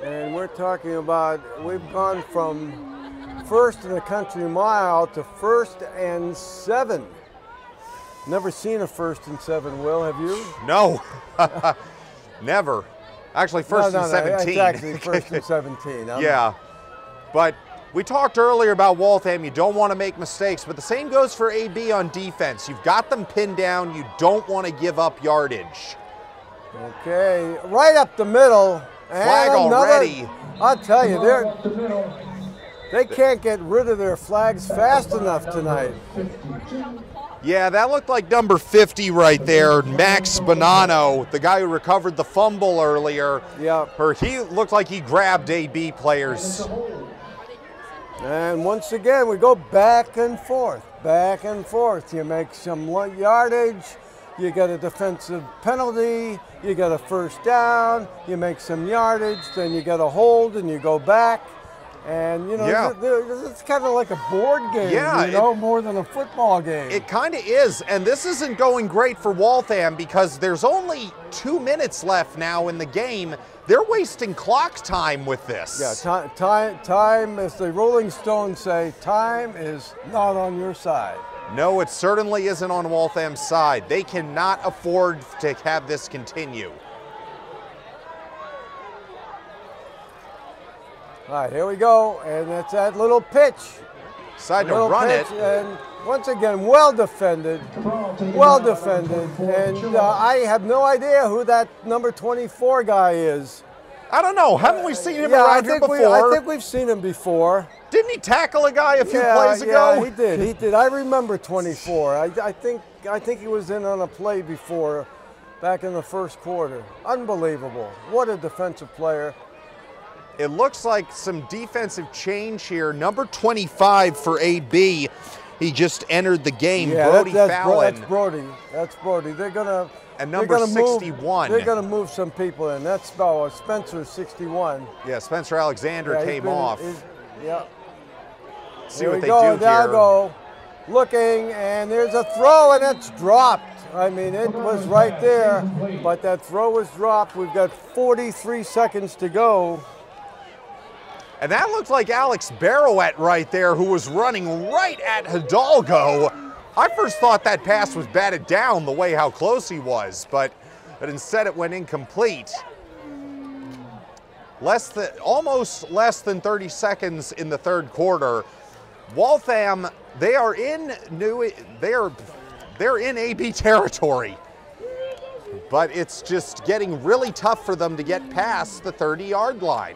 and we're talking about, we've gone from 1st in the country mile to 1st and 7. Never seen a 1st and 7, Will, have you? No, never. Actually, 1st and 17. It's actually 1st and 17. Yeah, but we talked earlier about Waltham. You don't want to make mistakes, but the same goes for AB on defense. You've got them pinned down. You don't want to give up yardage. Okay, right up the middle. Flag already. I'll tell you, they can't get rid of their flags fast enough tonight. Yeah, that looked like number 50 right there, Max Bonanno, the guy who recovered the fumble earlier. Yeah. He looked like he grabbed AB players. And once again, we go back and forth, back and forth. You make some yardage, you get a defensive penalty, you get a first down, you make some yardage, then you get a hold and you go back. And, you know, it's kind of like a board game, you know, more than a football game. It kind of is, and this isn't going great for Waltham because there's only 2 minutes left now in the game. They're wasting clock time with this. Yeah, time, as the Rolling Stones say, time is not on your side. No, it certainly isn't on Waltham's side. They cannot afford to have this continue. All right, here we go, and it's that little pitch. Decide to run it. And once again, well defended, and I have no idea who that number 24 guy is. I don't know. Haven't we seen him around here before? I think we've seen him before. Didn't he tackle a guy a few plays ago? Yeah, he did. He did. I remember 24. I think he was in on a play before, back in the first quarter. Unbelievable. What a defensive player. It looks like some defensive change here. Number 25 for AB. He just entered the game. Yeah, Brody that's Fallon. That's Brody. They're gonna. And number 61. They're gonna move some people in. That's Spencer 61. Yeah, Spencer Alexander came off. Yeah. See what they do here. Dago looking, and there's a throw, and it's dropped. I mean, it was right there, but that throw was dropped. We've got 43 seconds to go. And that looked like Alex Barrowett right there, who was running right at Hidalgo. I first thought that pass was batted down the way how close he was, but instead it went incomplete. Almost less than 30 seconds in the third quarter. Waltham, they're in AB territory. But it's just getting really tough for them to get past the 30-yard line.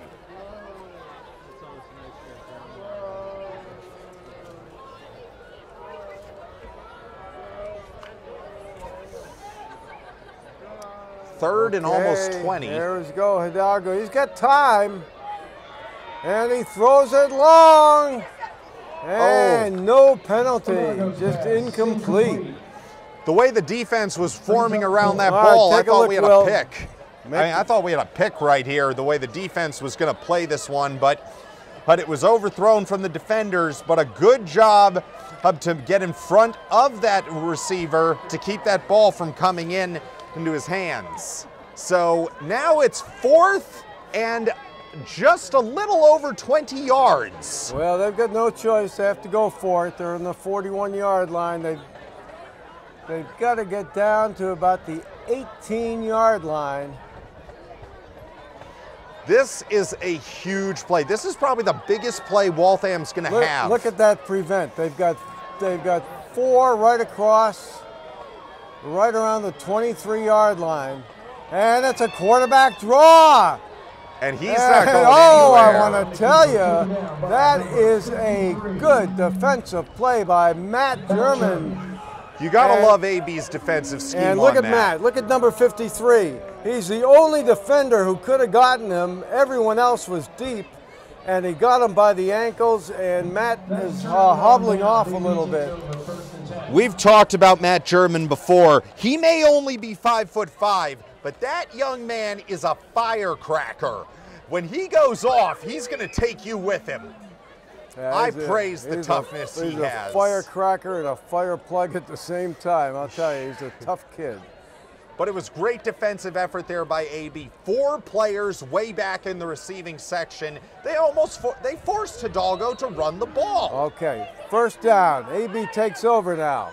Third and almost 20. There we go, Hidalgo. He's got time. And he throws it long. And no penalty, just incomplete. The way the defense was forming around that ball, I thought we had a pick. I thought we had a pick right here, the way the defense was going to play this one, but it was overthrown from the defenders, but a good job to get in front of that receiver to keep that ball from coming into his hands. So now it's 4th and just a little over 20 yards. Well, they've got no choice. They have to go for it. They're on the 41-yard line. They've got to get down to about the 18-yard line. This is a huge play. This is probably the biggest play Waltham's going to have. Look at that prevent. They've got 4 right across, right around the 23-yard line. And it's a quarterback draw. And he's not going anywhere. I want to tell you, that is a good defensive play by Matt German. You got to love AB's defensive scheme. And look at Matt. Look at number 53. He's the only defender who could have gotten him. Everyone else was deep, and he got him by the ankles, and Matt is hobbling off a little bit. We've talked about Matt German before. He may only be 5'5", but that young man is a firecracker. When he goes off, he's going to take you with him. Yeah, I praise the toughness he has. He's a firecracker and a fire plug at the same time. I'll tell you, he's a tough kid. But it was great defensive effort there by AB. 4 players way back in the receiving section. They forced Hidalgo to run the ball. Okay, first down. AB takes over now.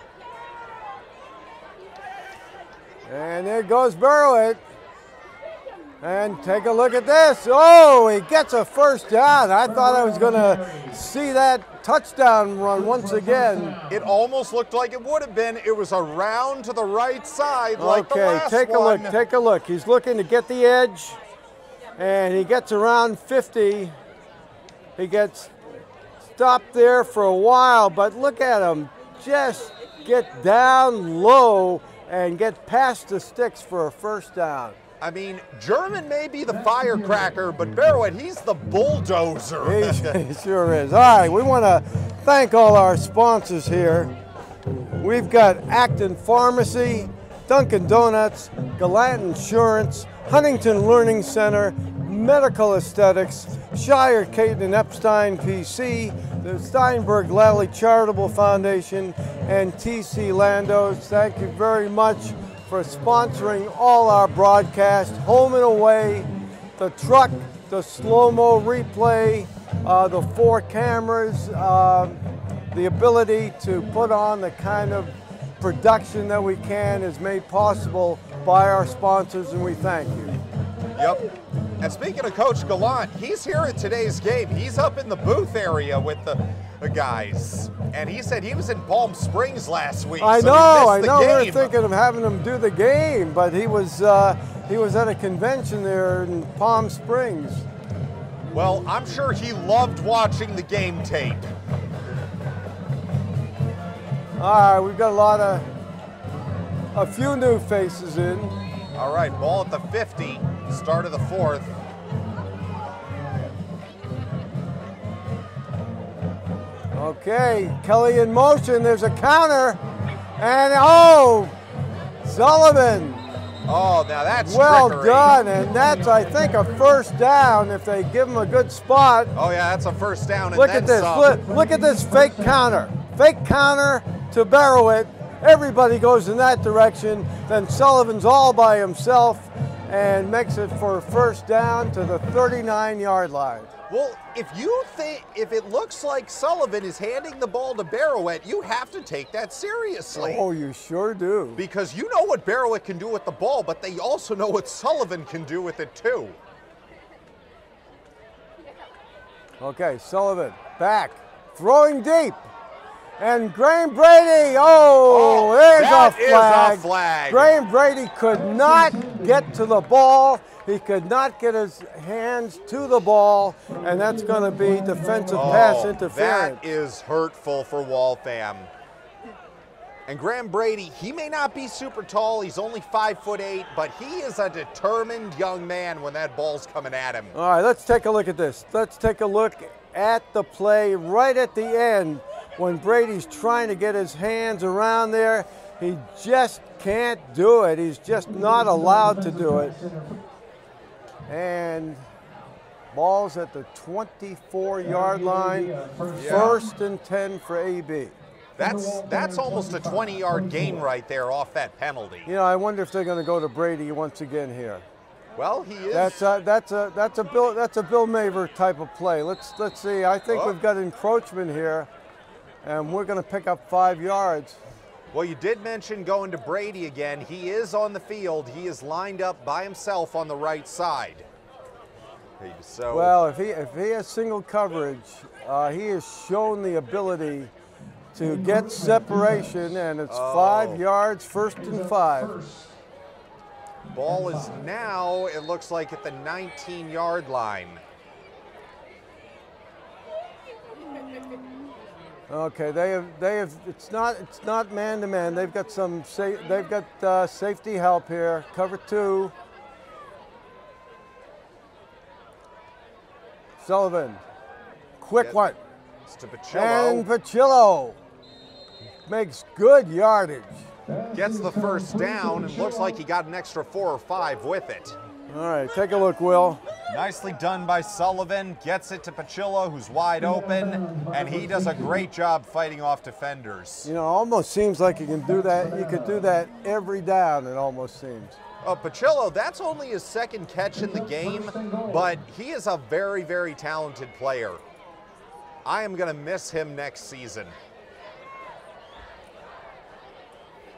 And there goes Burwick. And take a look at this. Oh, he gets a first down. I thought I was going to see that touchdown run once again. It almost looked like it would have been. It was around to the right side like the last take a look. Take a look. He's looking to get the edge, and he gets around 50. He gets stopped there for a while, but look at him just get down low and get past the sticks for a first down. I mean, German may be the firecracker, but Barrowett, he's the bulldozer. He sure is. All right, we want to thank all our sponsors here. We've got Acton Pharmacy, Dunkin' Donuts, Gallant Insurance, Huntington Learning Center, Medical Aesthetics, Shire, Caton and Epstein PC, the Steinberg Lally Charitable Foundation, and TC Landos. Thank you very much for sponsoring all our broadcasts, home and away, the truck, the slow-mo replay, the 4 cameras, the ability to put on the kind of production that we can is made possible by our sponsors, and we thank you. Yep. And speaking of Coach Gallant, he's here at today's game. He's up in the booth area with the guys. And he said he was in Palm Springs last week. I know. We were thinking of having him do the game, but he was at a convention there in Palm Springs. Well, I'm sure he loved watching the game tape. All right, we've got a few new faces in. All right, ball at the 50, start of the 4th. Okay, Kelly in motion, there's a counter, and oh, Sullivan. Oh, now that's well trickery. Done, and that's, I think, a first down if they give him a good spot. Oh yeah, that's a first down. And look at this, look at this fake counter. Fake counter to Barrowett. Everybody goes in that direction. Then Sullivan's all by himself and makes it for a first down to the 39-yard line. Well, if it looks like Sullivan is handing the ball to Barrowett, you have to take that seriously. Oh, you sure do. Because you know what Barrowett can do with the ball, but they also know what Sullivan can do with it too. Okay, Sullivan back, throwing deep. And Graham Brady, there's a flag. Graham Brady could not get to the ball. He could not get his hands to the ball, and that's going to be defensive pass interference. That is hurtful for Waltham. And Graham Brady, he may not be super tall. He's only 5'8", but he is a determined young man when that ball's coming at him. All right, let's take a look at this. Let's take a look at the play right at the end. When Brady's trying to get his hands around there, he just can't do it. He's just not allowed to do it. And ball's at the 24-yard line, first and 10 for AB. That's almost a 20-yard gain right there off that penalty. You know, I wonder if they're going to go to Brady once again here. Well, he is. That's a Bill Maver type of play. Let's see. I think we've got encroachment here. And we're going to pick up 5 yards. Well, you did mention going to Brady again. He is on the field. He is lined up by himself on the right side. So, well, if he has single coverage, he has shown the ability to get separation, and it's 5 yards, first and 5. Ball is now, it looks like, at the 19-yard line. Okay, they have. It's not man to man. They've got safety help here. Cover 2. Sullivan, quick one. It's to Pacillo. And Pacillo makes good yardage. Gets the first down and looks like he got an extra 4 or 5 with it. All right, take a look, Will. Nicely done by Sullivan. Gets it to Pacillo, who's wide open, and he does a great job fighting off defenders. You know, almost seems like you can do that. You could do that every down, it almost seems. Pacillo, that's only his 2nd catch in the game, but he is a very, very talented player. I am going to miss him next season.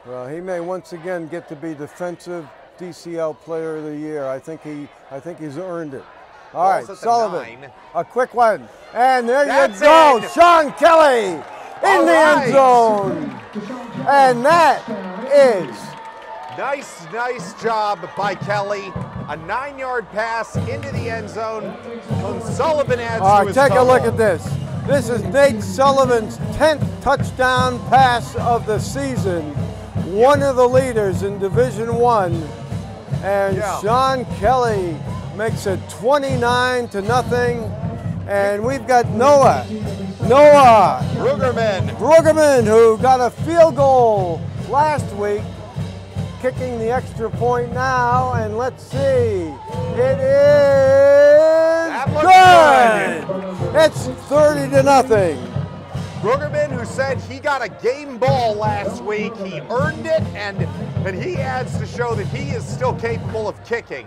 Well, he may once again get to be defensive DCL Player of the Year. I think he's earned it. All right, Sullivan, a quick one, and there you go, Sean Kelly in the end zone, and that is nice job by Kelly. A 9-yard pass into the end zone. Sullivan adds to his total. Take a look at this. This is Nate Sullivan's 10th touchdown pass of the season. One of the leaders in Division I. And Sean Kelly makes it 29-0. And we've got Noah Brueggemann, who got a field goal last week, kicking the extra point now, and let's see, it is good. It's 30-0. Brueggemann, who said he got a game ball last week, he earned it, and he adds to show that he is still capable of kicking.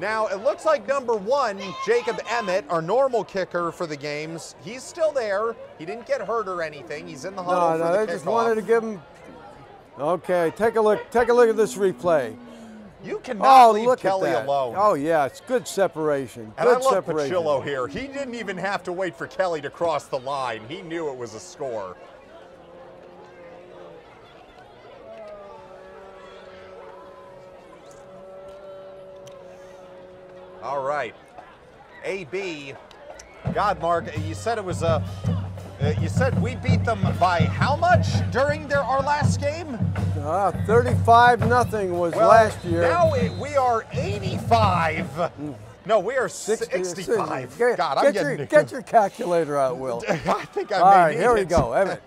Now, it looks like number 1, Jacob Emmett, our normal kicker for the games, he's still there. He didn't get hurt or anything. He's in the huddle for the they just wanted to give him. Okay, take a look at this replay. You cannot leave look Kelly at that. alone. Oh yeah, it's good separation. And good I love separation. Pachillo here. He didn't even have to wait for Kelly to cross the line. He knew it was a score. All right, AB. God, Mark, you said it was you said we beat them by how much during our last game? 35-0 was last year. Now we are 85. No, we are 65. God, get your calculator out, Will. I think I All may right, need here we it. go, Emmett.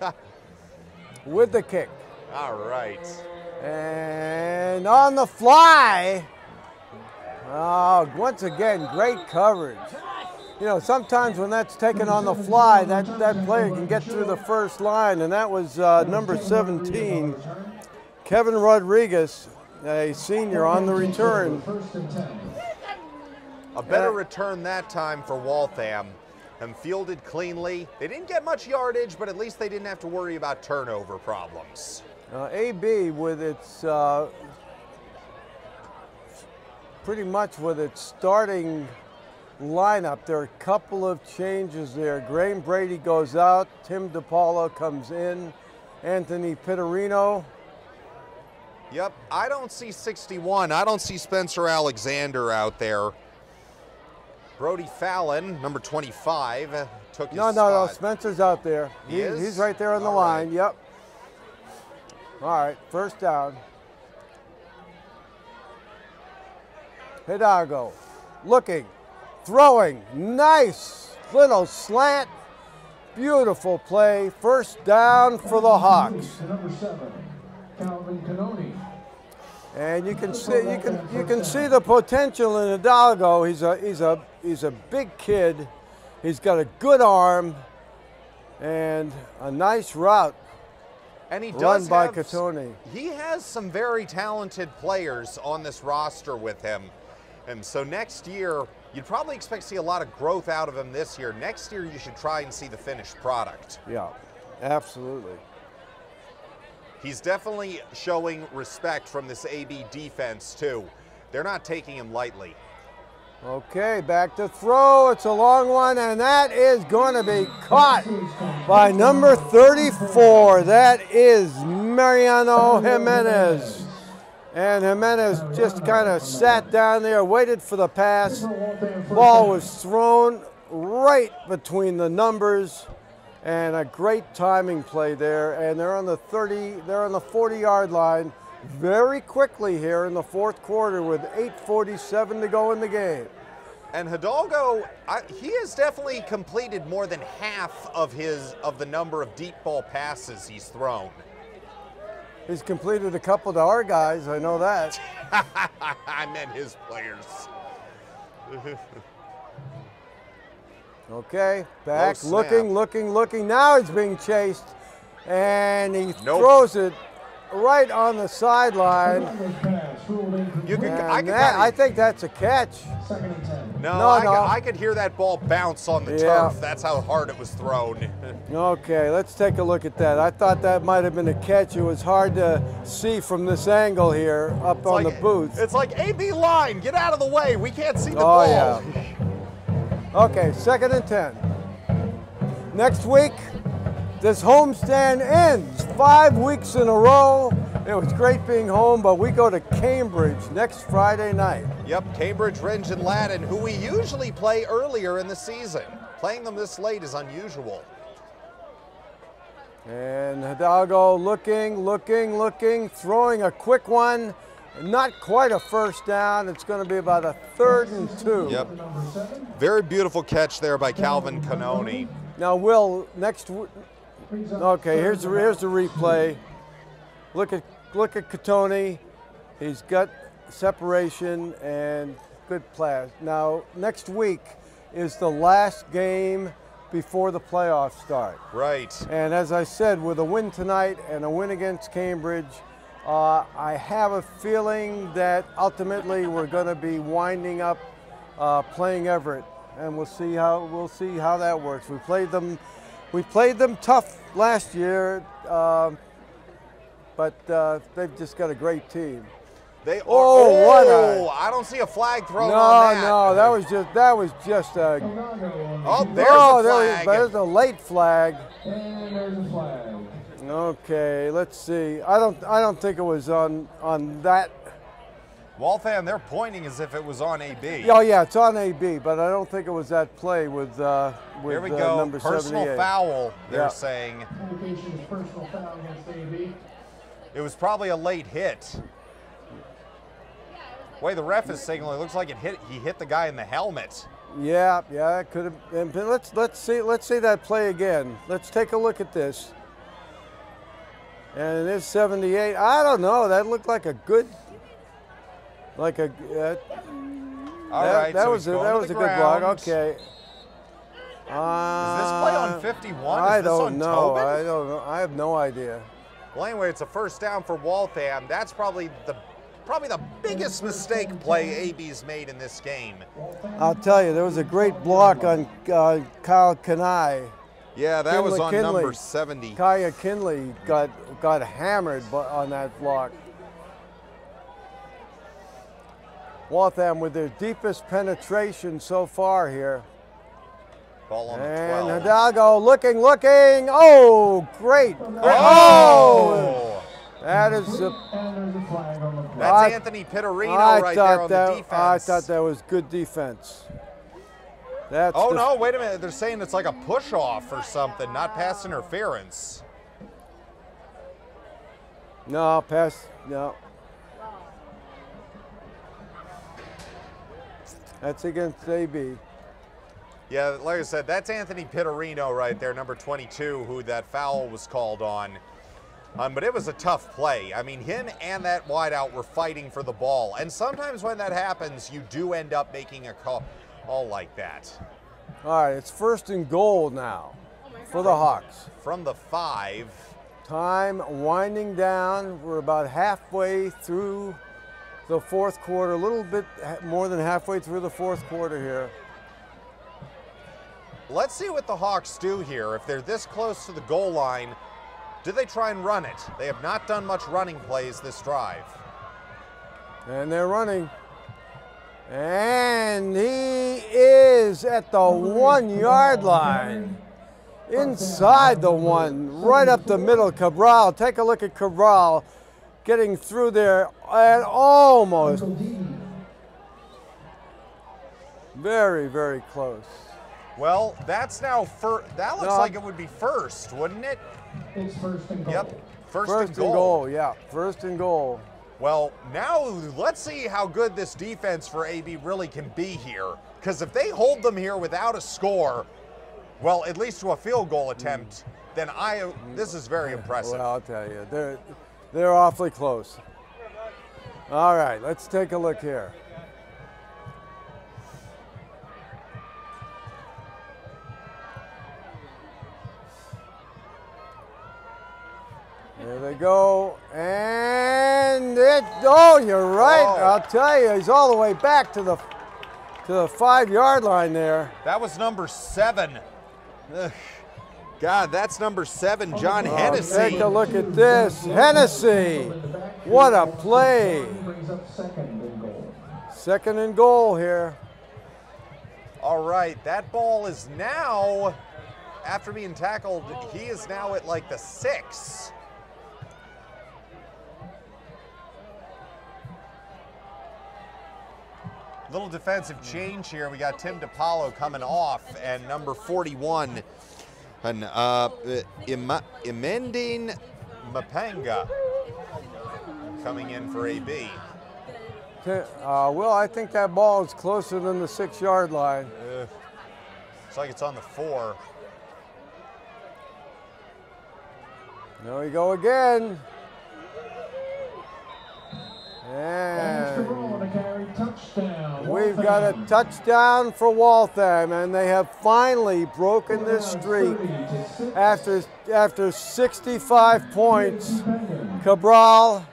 With the kick. All right. And on the fly. Oh, once again, great coverage. You know, sometimes when that's taken on the fly, that player can get through the first line, and that was number 17, Kevin Rodriguez, a senior on the return. A better return that time for Waltham, and fielded cleanly. They didn't get much yardage, but at least they didn't have to worry about turnover problems. AB with its pretty much with its starting lineup, there are a couple of changes there. Graham Brady goes out, Tim DePaula comes in, Anthony Pittarino. Yep, I don't see 61. I don't see Spencer Alexander out there. Brody Fallon, number 25, took his spot. No, Spencer's out there. He's right there on the line, yep. All right, first down. Hidalgo, looking, throwing, nice little slant, beautiful play, first down for the Hawks. Number 7, Calvin Canoni. And you can see the potential in Hidalgo. He's a big kid. He's got a good arm and a nice route. And he run does by Catoni. He has some very talented players on this roster with him. And so next year, you'd probably expect to see a lot of growth out of him this year. Next year, you should try and see the finished product. Yeah, absolutely. He's definitely showing respect from this AB defense, too. They're not taking him lightly. Okay, back to throw. It's a long one, and that is going to be caught by number 34. That is Mariano Jimenez. And Jimenez just kind of sat down there, waited for the pass. Ball was thrown right between the numbers, and a great timing play there. And they're on the 40-yard line very quickly here in the fourth quarter with 8:47 to go in the game. And Hidalgo, he has definitely completed more than half of the number of deep ball passes he's thrown. He's completed a couple to our guys, I know that. I meant his players. Okay, back, looking. Now he's being chased, and he throws it right on the sideline. I think that's a catch. No, I could hear that ball bounce on the turf. That's how hard it was thrown. Okay, let's take a look at that. I thought that might have been a catch. It was hard to see from this angle here up on the booth. It's like AB line, get out of the way. We can't see the ball. Yeah. Okay, 2nd and 10. Next week, this homestand ends 5 weeks in a row. It was great being home, but we go to Cambridge next Friday night. Yep, Cambridge, Rindge, and Ladin, who we usually play earlier in the season. Playing them this late is unusual. And Hidalgo looking, throwing a quick one. Not quite a first down. It's going to be about a 3rd and 2. Yep. Very beautiful catch there by Calvin Cannone. Now, Will, okay, here's the replay. Look at Cannone. He's got separation and good pass. Now, next week is the last game before the playoffs start. Right. And as I said, with a win tonight and a win against Cambridge, I have a feeling that ultimately we're going to be winding up playing Everett, and we'll see how that works. We played them tough last year, but they've just got a great team. They are, I don't see a flag thrown on that. No, that was just a. Oh, there's a flag. There's a late flag. And there's a flag. Okay, let's see. I don't think it was on that. Waltham, they're pointing as if it was on AB. Oh yeah, it's on AB, but I don't think it was that play with Here we go. Number Personal 78. foul, they're saying. Indication is personal foul against AB. It was probably a late hit. The way the ref is signaling, it looks like he hit the guy in the helmet. Yeah, it could have. Let's see that play again. Let's take a look at this. And it is 78. I don't know. That looked like a good. All right, that so was he's going a to the good block. ground. Okay. Is this play on 51? I Is this don't on know. Tobin? I don't know. I have no idea. Well, anyway, it's a first down for Waltham. That's probably the biggest mistake play AB's made in this game. I'll tell you, there was a great block on Kyle Kenai. Yeah, that was on number 70. Kaya Kinley got hammered on that block. Waltham with their deepest penetration so far here. Ball on the 12. And Hidalgo looking. Oh, great. Oh! That is that's Anthony Pittarino right there on the defense. I thought that was good defense. No, wait a minute. They're saying it's like a push-off or something, not pass interference. No. That's against AB. Yeah, like I said, that's Anthony Pittarino right there, number 22, who that foul was called on. But it was a tough play. I mean, him and that wideout were fighting for the ball. And sometimes when that happens, you do end up making a call like that. All right, it's 1st and goal now for the Hawks. From the 5. Time winding down. We're about halfway through the 4th quarter, a little bit more than halfway through the 4th quarter here. Let's see what the Hawks do here. If they're this close to the goal line, do they try and run it? They have not done much running plays this drive. And they're running. And he is at the 1-yard line. Inside the 1, right up the middle. Cabral, take a look at Cabral getting through there and almost. Very, very close. Well, that's now that looks like it would be first, wouldn't it? It's 1st and goal. Yep, first and goal. Yeah, 1st and goal. Well, now let's see how good this defense for AB really can be here. Because if they hold them here without a score, well, at least to a field goal attempt, then this is very impressive. Well, I'll tell you, they're awfully close. All right, let's take a look here. There they go, and you're right. Oh. I'll tell you, he's all the way back to the 5-yard line there. That was number 7. Ugh. God, that's number 7, John Hennessy. Take a look at this, Hennessy. What a play. 2nd and goal here. All right, that ball is now, after being tackled, he is now at like the 6. Little defensive change here. We got Tim DiPaolo coming off, and number 41 And Imendine Mapanga coming in for AB. Well, I think that ball is closer than the 6-yard line. Looks like it's on the 4. There we go again. And we've got a touchdown for Waltham, and they have finally broken this streak after 65 points. Cabral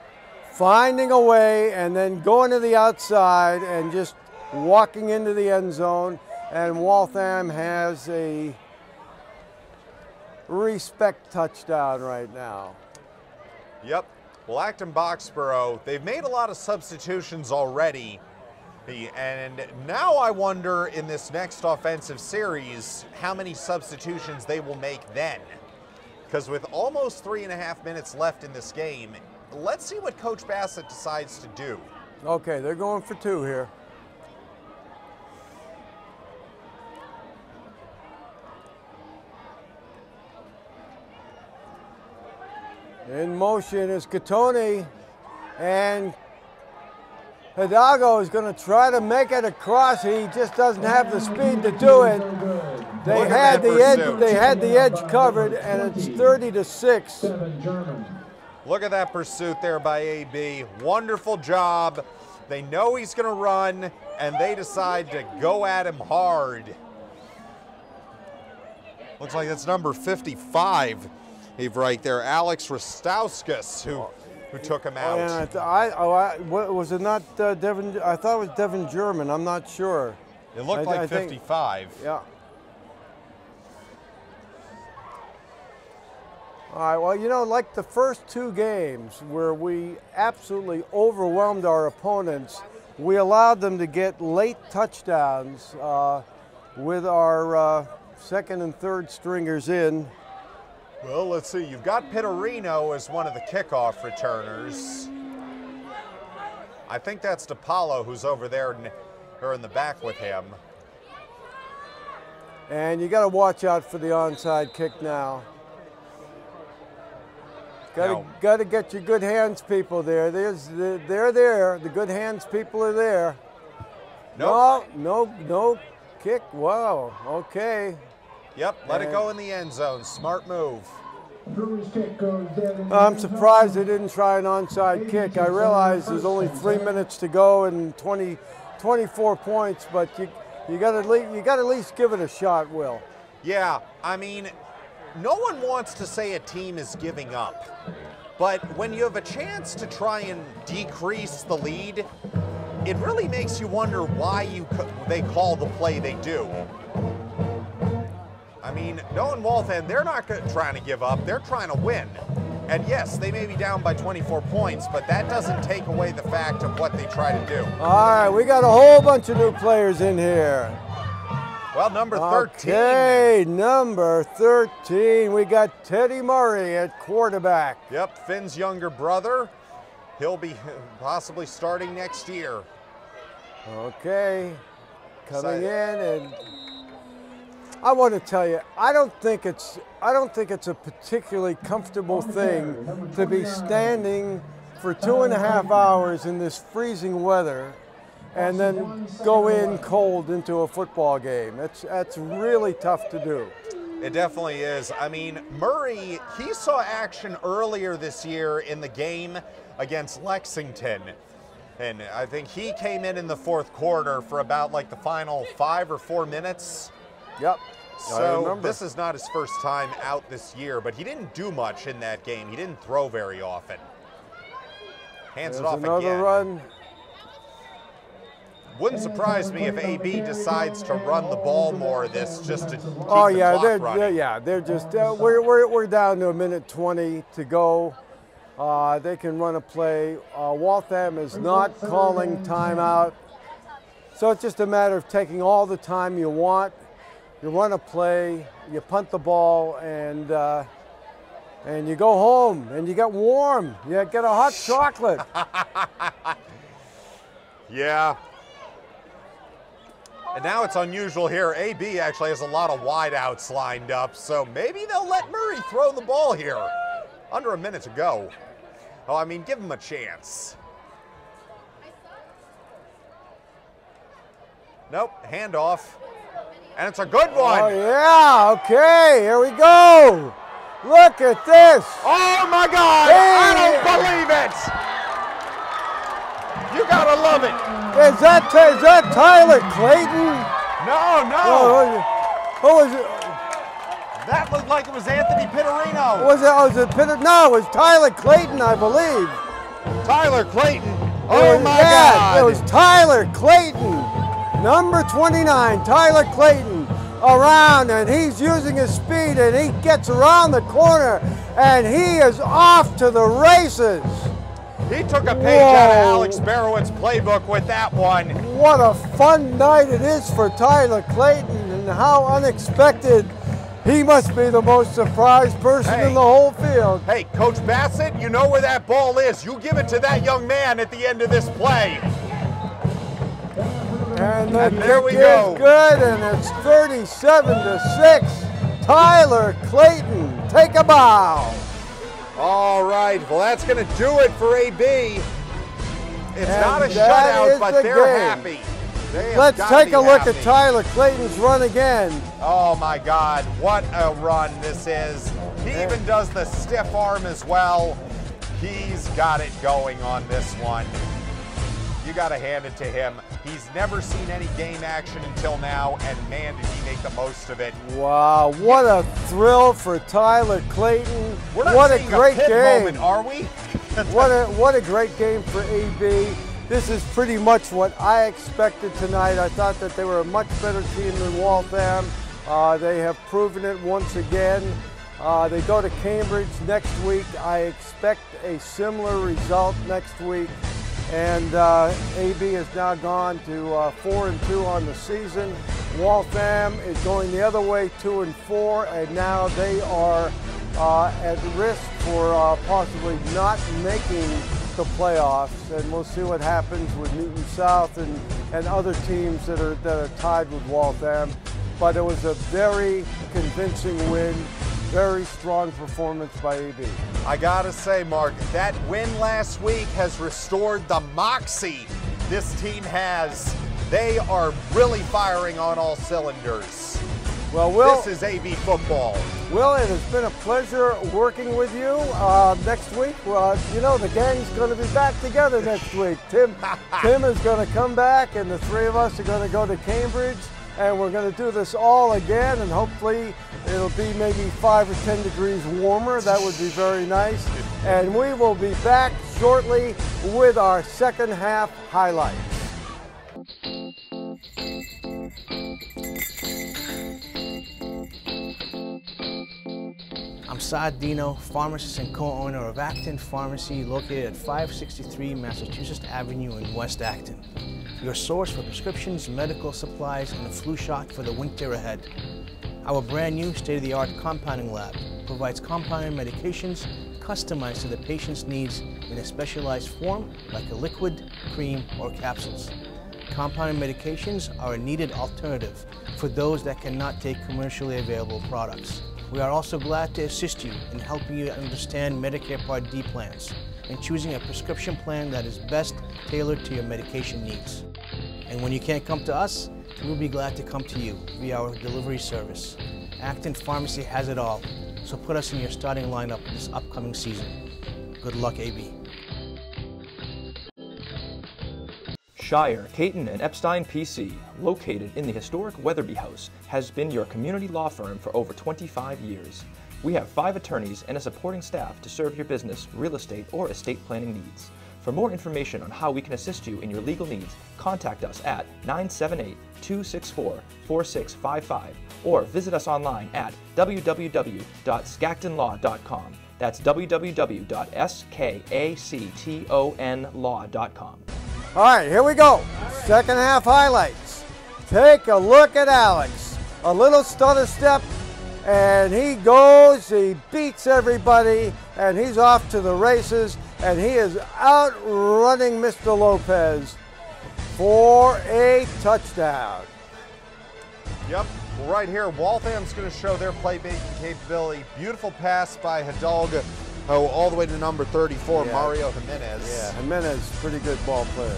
finding a way and then going to the outside and just walking into the end zone, and Waltham has a respect touchdown right now. Yep. Well, Acton-Boxborough, they've made a lot of substitutions already. And now I wonder in this next offensive series how many substitutions they will make then. Because with almost 3.5 minutes left in this game, let's see what Coach Bassett decides to do. Okay, they're going for 2 here. In motion is Catoni, and Hidalgo is going to try to make it across. He just doesn't have the speed to do it. They had the edge covered, and it's 30-6. Look at that pursuit there by AB. Wonderful job. They know he's going to run, and they decide to go at him hard. Looks like that's number 55. Right there, Alex Rostauskas, who took him out. Was it not Devin? I thought it was Devin German. I'm not sure. It looked like 55. Yeah. All right, well, you know, like the first 2 games where we absolutely overwhelmed our opponents, we allowed them to get late touchdowns with our second and third stringers in. Well, let's see. You've got Pittarino as one of the kickoff returners. I think that's DePaulo who's over there or in the back with him. And you got to watch out for the onside kick now. Got to get your good hands people there. They're there. The good hands people are there. Nope. No kick. Wow. Okay. Yep, let it go in the end zone. Smart move. I'm surprised they didn't try an onside kick. I realize there's only 3 minutes to go and 24 points, but you got to at least give it a shot, Will. Yeah, I mean, no one wants to say a team is giving up, but when you have a chance to try and decrease the lead, it really makes you wonder why they call the play they do. I mean, knowing Waltham, they're not trying to give up. They're trying to win. And yes, they may be down by 24 points, but that doesn't take away the fact of what they try to do. All right, we got a whole bunch of new players in here. Well, number 13. Okay, number 13. We got Teddy Murray at quarterback. Yep, Finn's younger brother. He'll be possibly starting next year. Okay, coming in, and I want to tell you, I don't think it's a particularly comfortable thing to be standing for 2.5 hours in this freezing weather and then go in cold into a football game. That's really tough to do. It definitely is. I mean, Murray, he saw action earlier this year in the game against Lexington. And I think he came in the 4th quarter for about like the final 5 or 4 minutes. Yep. So this is not his first time out this year, but he didn't do much in that game. He didn't throw very often. Hands it off again. Another run. Wouldn't surprise me if AB decides to run the ball more just to keep the clock running. They're just we're down to 1:20 to go. They can run a play. Waltham is not calling timeout, so it's just a matter of taking all the time you want. You run a play, you punt the ball, and you go home, and you get warm. You get a hot chocolate. Yeah. And now it's unusual here. AB actually has a lot of wideouts lined up, so maybe they'll let Murray throw the ball here. Under a minute to go. Oh, I mean, give him a chance. Nope, handoff. And it's a good one. Oh, yeah, okay, here we go. Look at this. Oh, my God, hey. I don't believe it. You gotta love it. Is that Tyler Clayton? No. Who was it? That looked like it was Anthony Pittarino. Was it Pitter? No, it was Tyler Clayton, I believe. Tyler Clayton. Oh, my God. It was Tyler Clayton. Number 29, Tyler Clayton, around, and he's using his speed, and he gets around the corner, and he is off to the races. He took a page out of Alex Barrowitz's playbook with that one. What a fun night it is for Tyler Clayton, and how unexpected. He must be the most surprised person in the whole field. Hey, Coach Bassett, you know where that ball is. You give it to that young man at the end of this play. And the kick is good, and it's 37-6. Tyler Clayton, take a bow. All right, well, that's going to do it for AB. It's not a shutout, but they're happy. Let's take a look at Tyler Clayton's run again. Oh, my God, what a run this is. He even does the stiff arm as well. He's got it going on this one. You got to hand it to him. He's never seen any game action until now, and man, did he make the most of it. Wow, what a thrill for Tyler Clayton. We're not what a seeing great pit game. Moment, are we? what a great game for AB. This is pretty much what I expected tonight. I thought that they were a much better team than Waltham. They have proven it once again. They go to Cambridge next week. I expect a similar result next week. And AB has now gone to 4-2 on the season. Waltham is going the other way, 2-4, and now they are at risk for possibly not making the playoffs. And we'll see what happens with Newton South and other teams that are tied with Waltham. But it was a very convincing win. Very strong performance by AB. I gotta say, Mark, that win last week has restored the moxie this team has. They are really firing on all cylinders. Well, Will, this is AB football. Will, it has been a pleasure working with you. Next week, you know, the gang's going to be back together next week. Tim is going to come back, and the three of us are going to go to Cambridge. And we're going to do this all again, and hopefully it'll be maybe 5 or 10 degrees warmer. That would be very nice. And we will be back shortly with our second half highlights. I'm Saad Dino, pharmacist and co-owner of Acton Pharmacy, located at 563 Massachusetts Avenue in West Acton. Your source for prescriptions, medical supplies, and a flu shot for the winter ahead. Our brand new state-of-the-art compounding lab provides compounded medications customized to the patient's needs in a specialized form like a liquid, cream, or capsules. Compounded medications are a needed alternative for those that cannot take commercially available products. We are also glad to assist you in helping you understand Medicare Part D plans and choosing a prescription plan that is best tailored to your medication needs. And when you can't come to us, we'll be glad to come to you via our delivery service. Acton Pharmacy has it all, so put us in your starting lineup this upcoming season. Good luck, AB. Shire, Caton, and Epstein PC, located in the historic Weatherby House, has been your community law firm for over 25 years. We have 5 attorneys and a supporting staff to serve your business, real estate, or estate planning needs. For more information on how we can assist you in your legal needs, contact us at 978-264-4655 or visit us online at www.skactonlaw.com. That's www.skactonlaw.com. All right, here we go. Second half highlights. Take a look at Alex. A little stutter step, and he goes, he beats everybody, and he's off to the races, and he is outrunning Mr. Lopez for a touchdown. Yep, well, right here, Waltham's going to show their playmaking capability. Beautiful pass by Hidalgo all the way to number 34, Mario Jimenez. Yeah, Jimenez, pretty good ball player.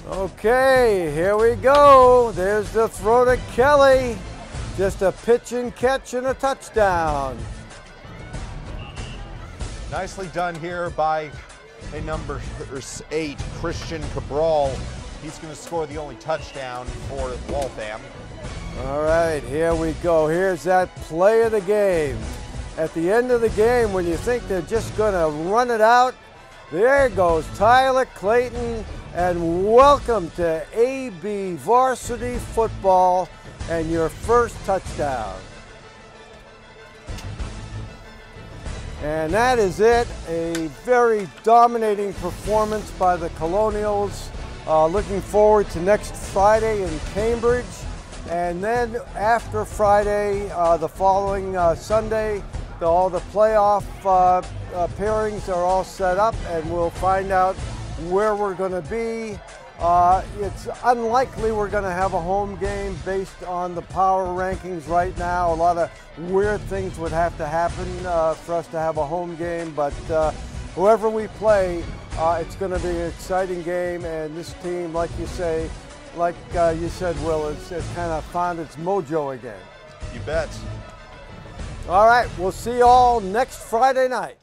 Okay, here we go. There's the throw to Kelly. Just a pitch and catch and a touchdown. Nicely done here by number 8, Christian Cabral. He's going to score the only touchdown for Waltham. All right, here we go. Here's that play of the game. At the end of the game, when you think they're just going to run it out, there goes Tyler Clayton, and welcome to AB Varsity Football and your first touchdown. And that is it, a very dominating performance by the Colonials. Looking forward to next Friday in Cambridge. And then after Friday, the following Sunday, all the playoff pairings are all set up, and we'll find out where we're going to be. It's unlikely we're going to have a home game based on the power rankings right now. A lot of weird things would have to happen for us to have a home game, but whoever we play, it's going to be an exciting game, and this team, like you say, like you said, Will, it's kind of found its mojo again. You bet. All right, we'll see you all next Friday night.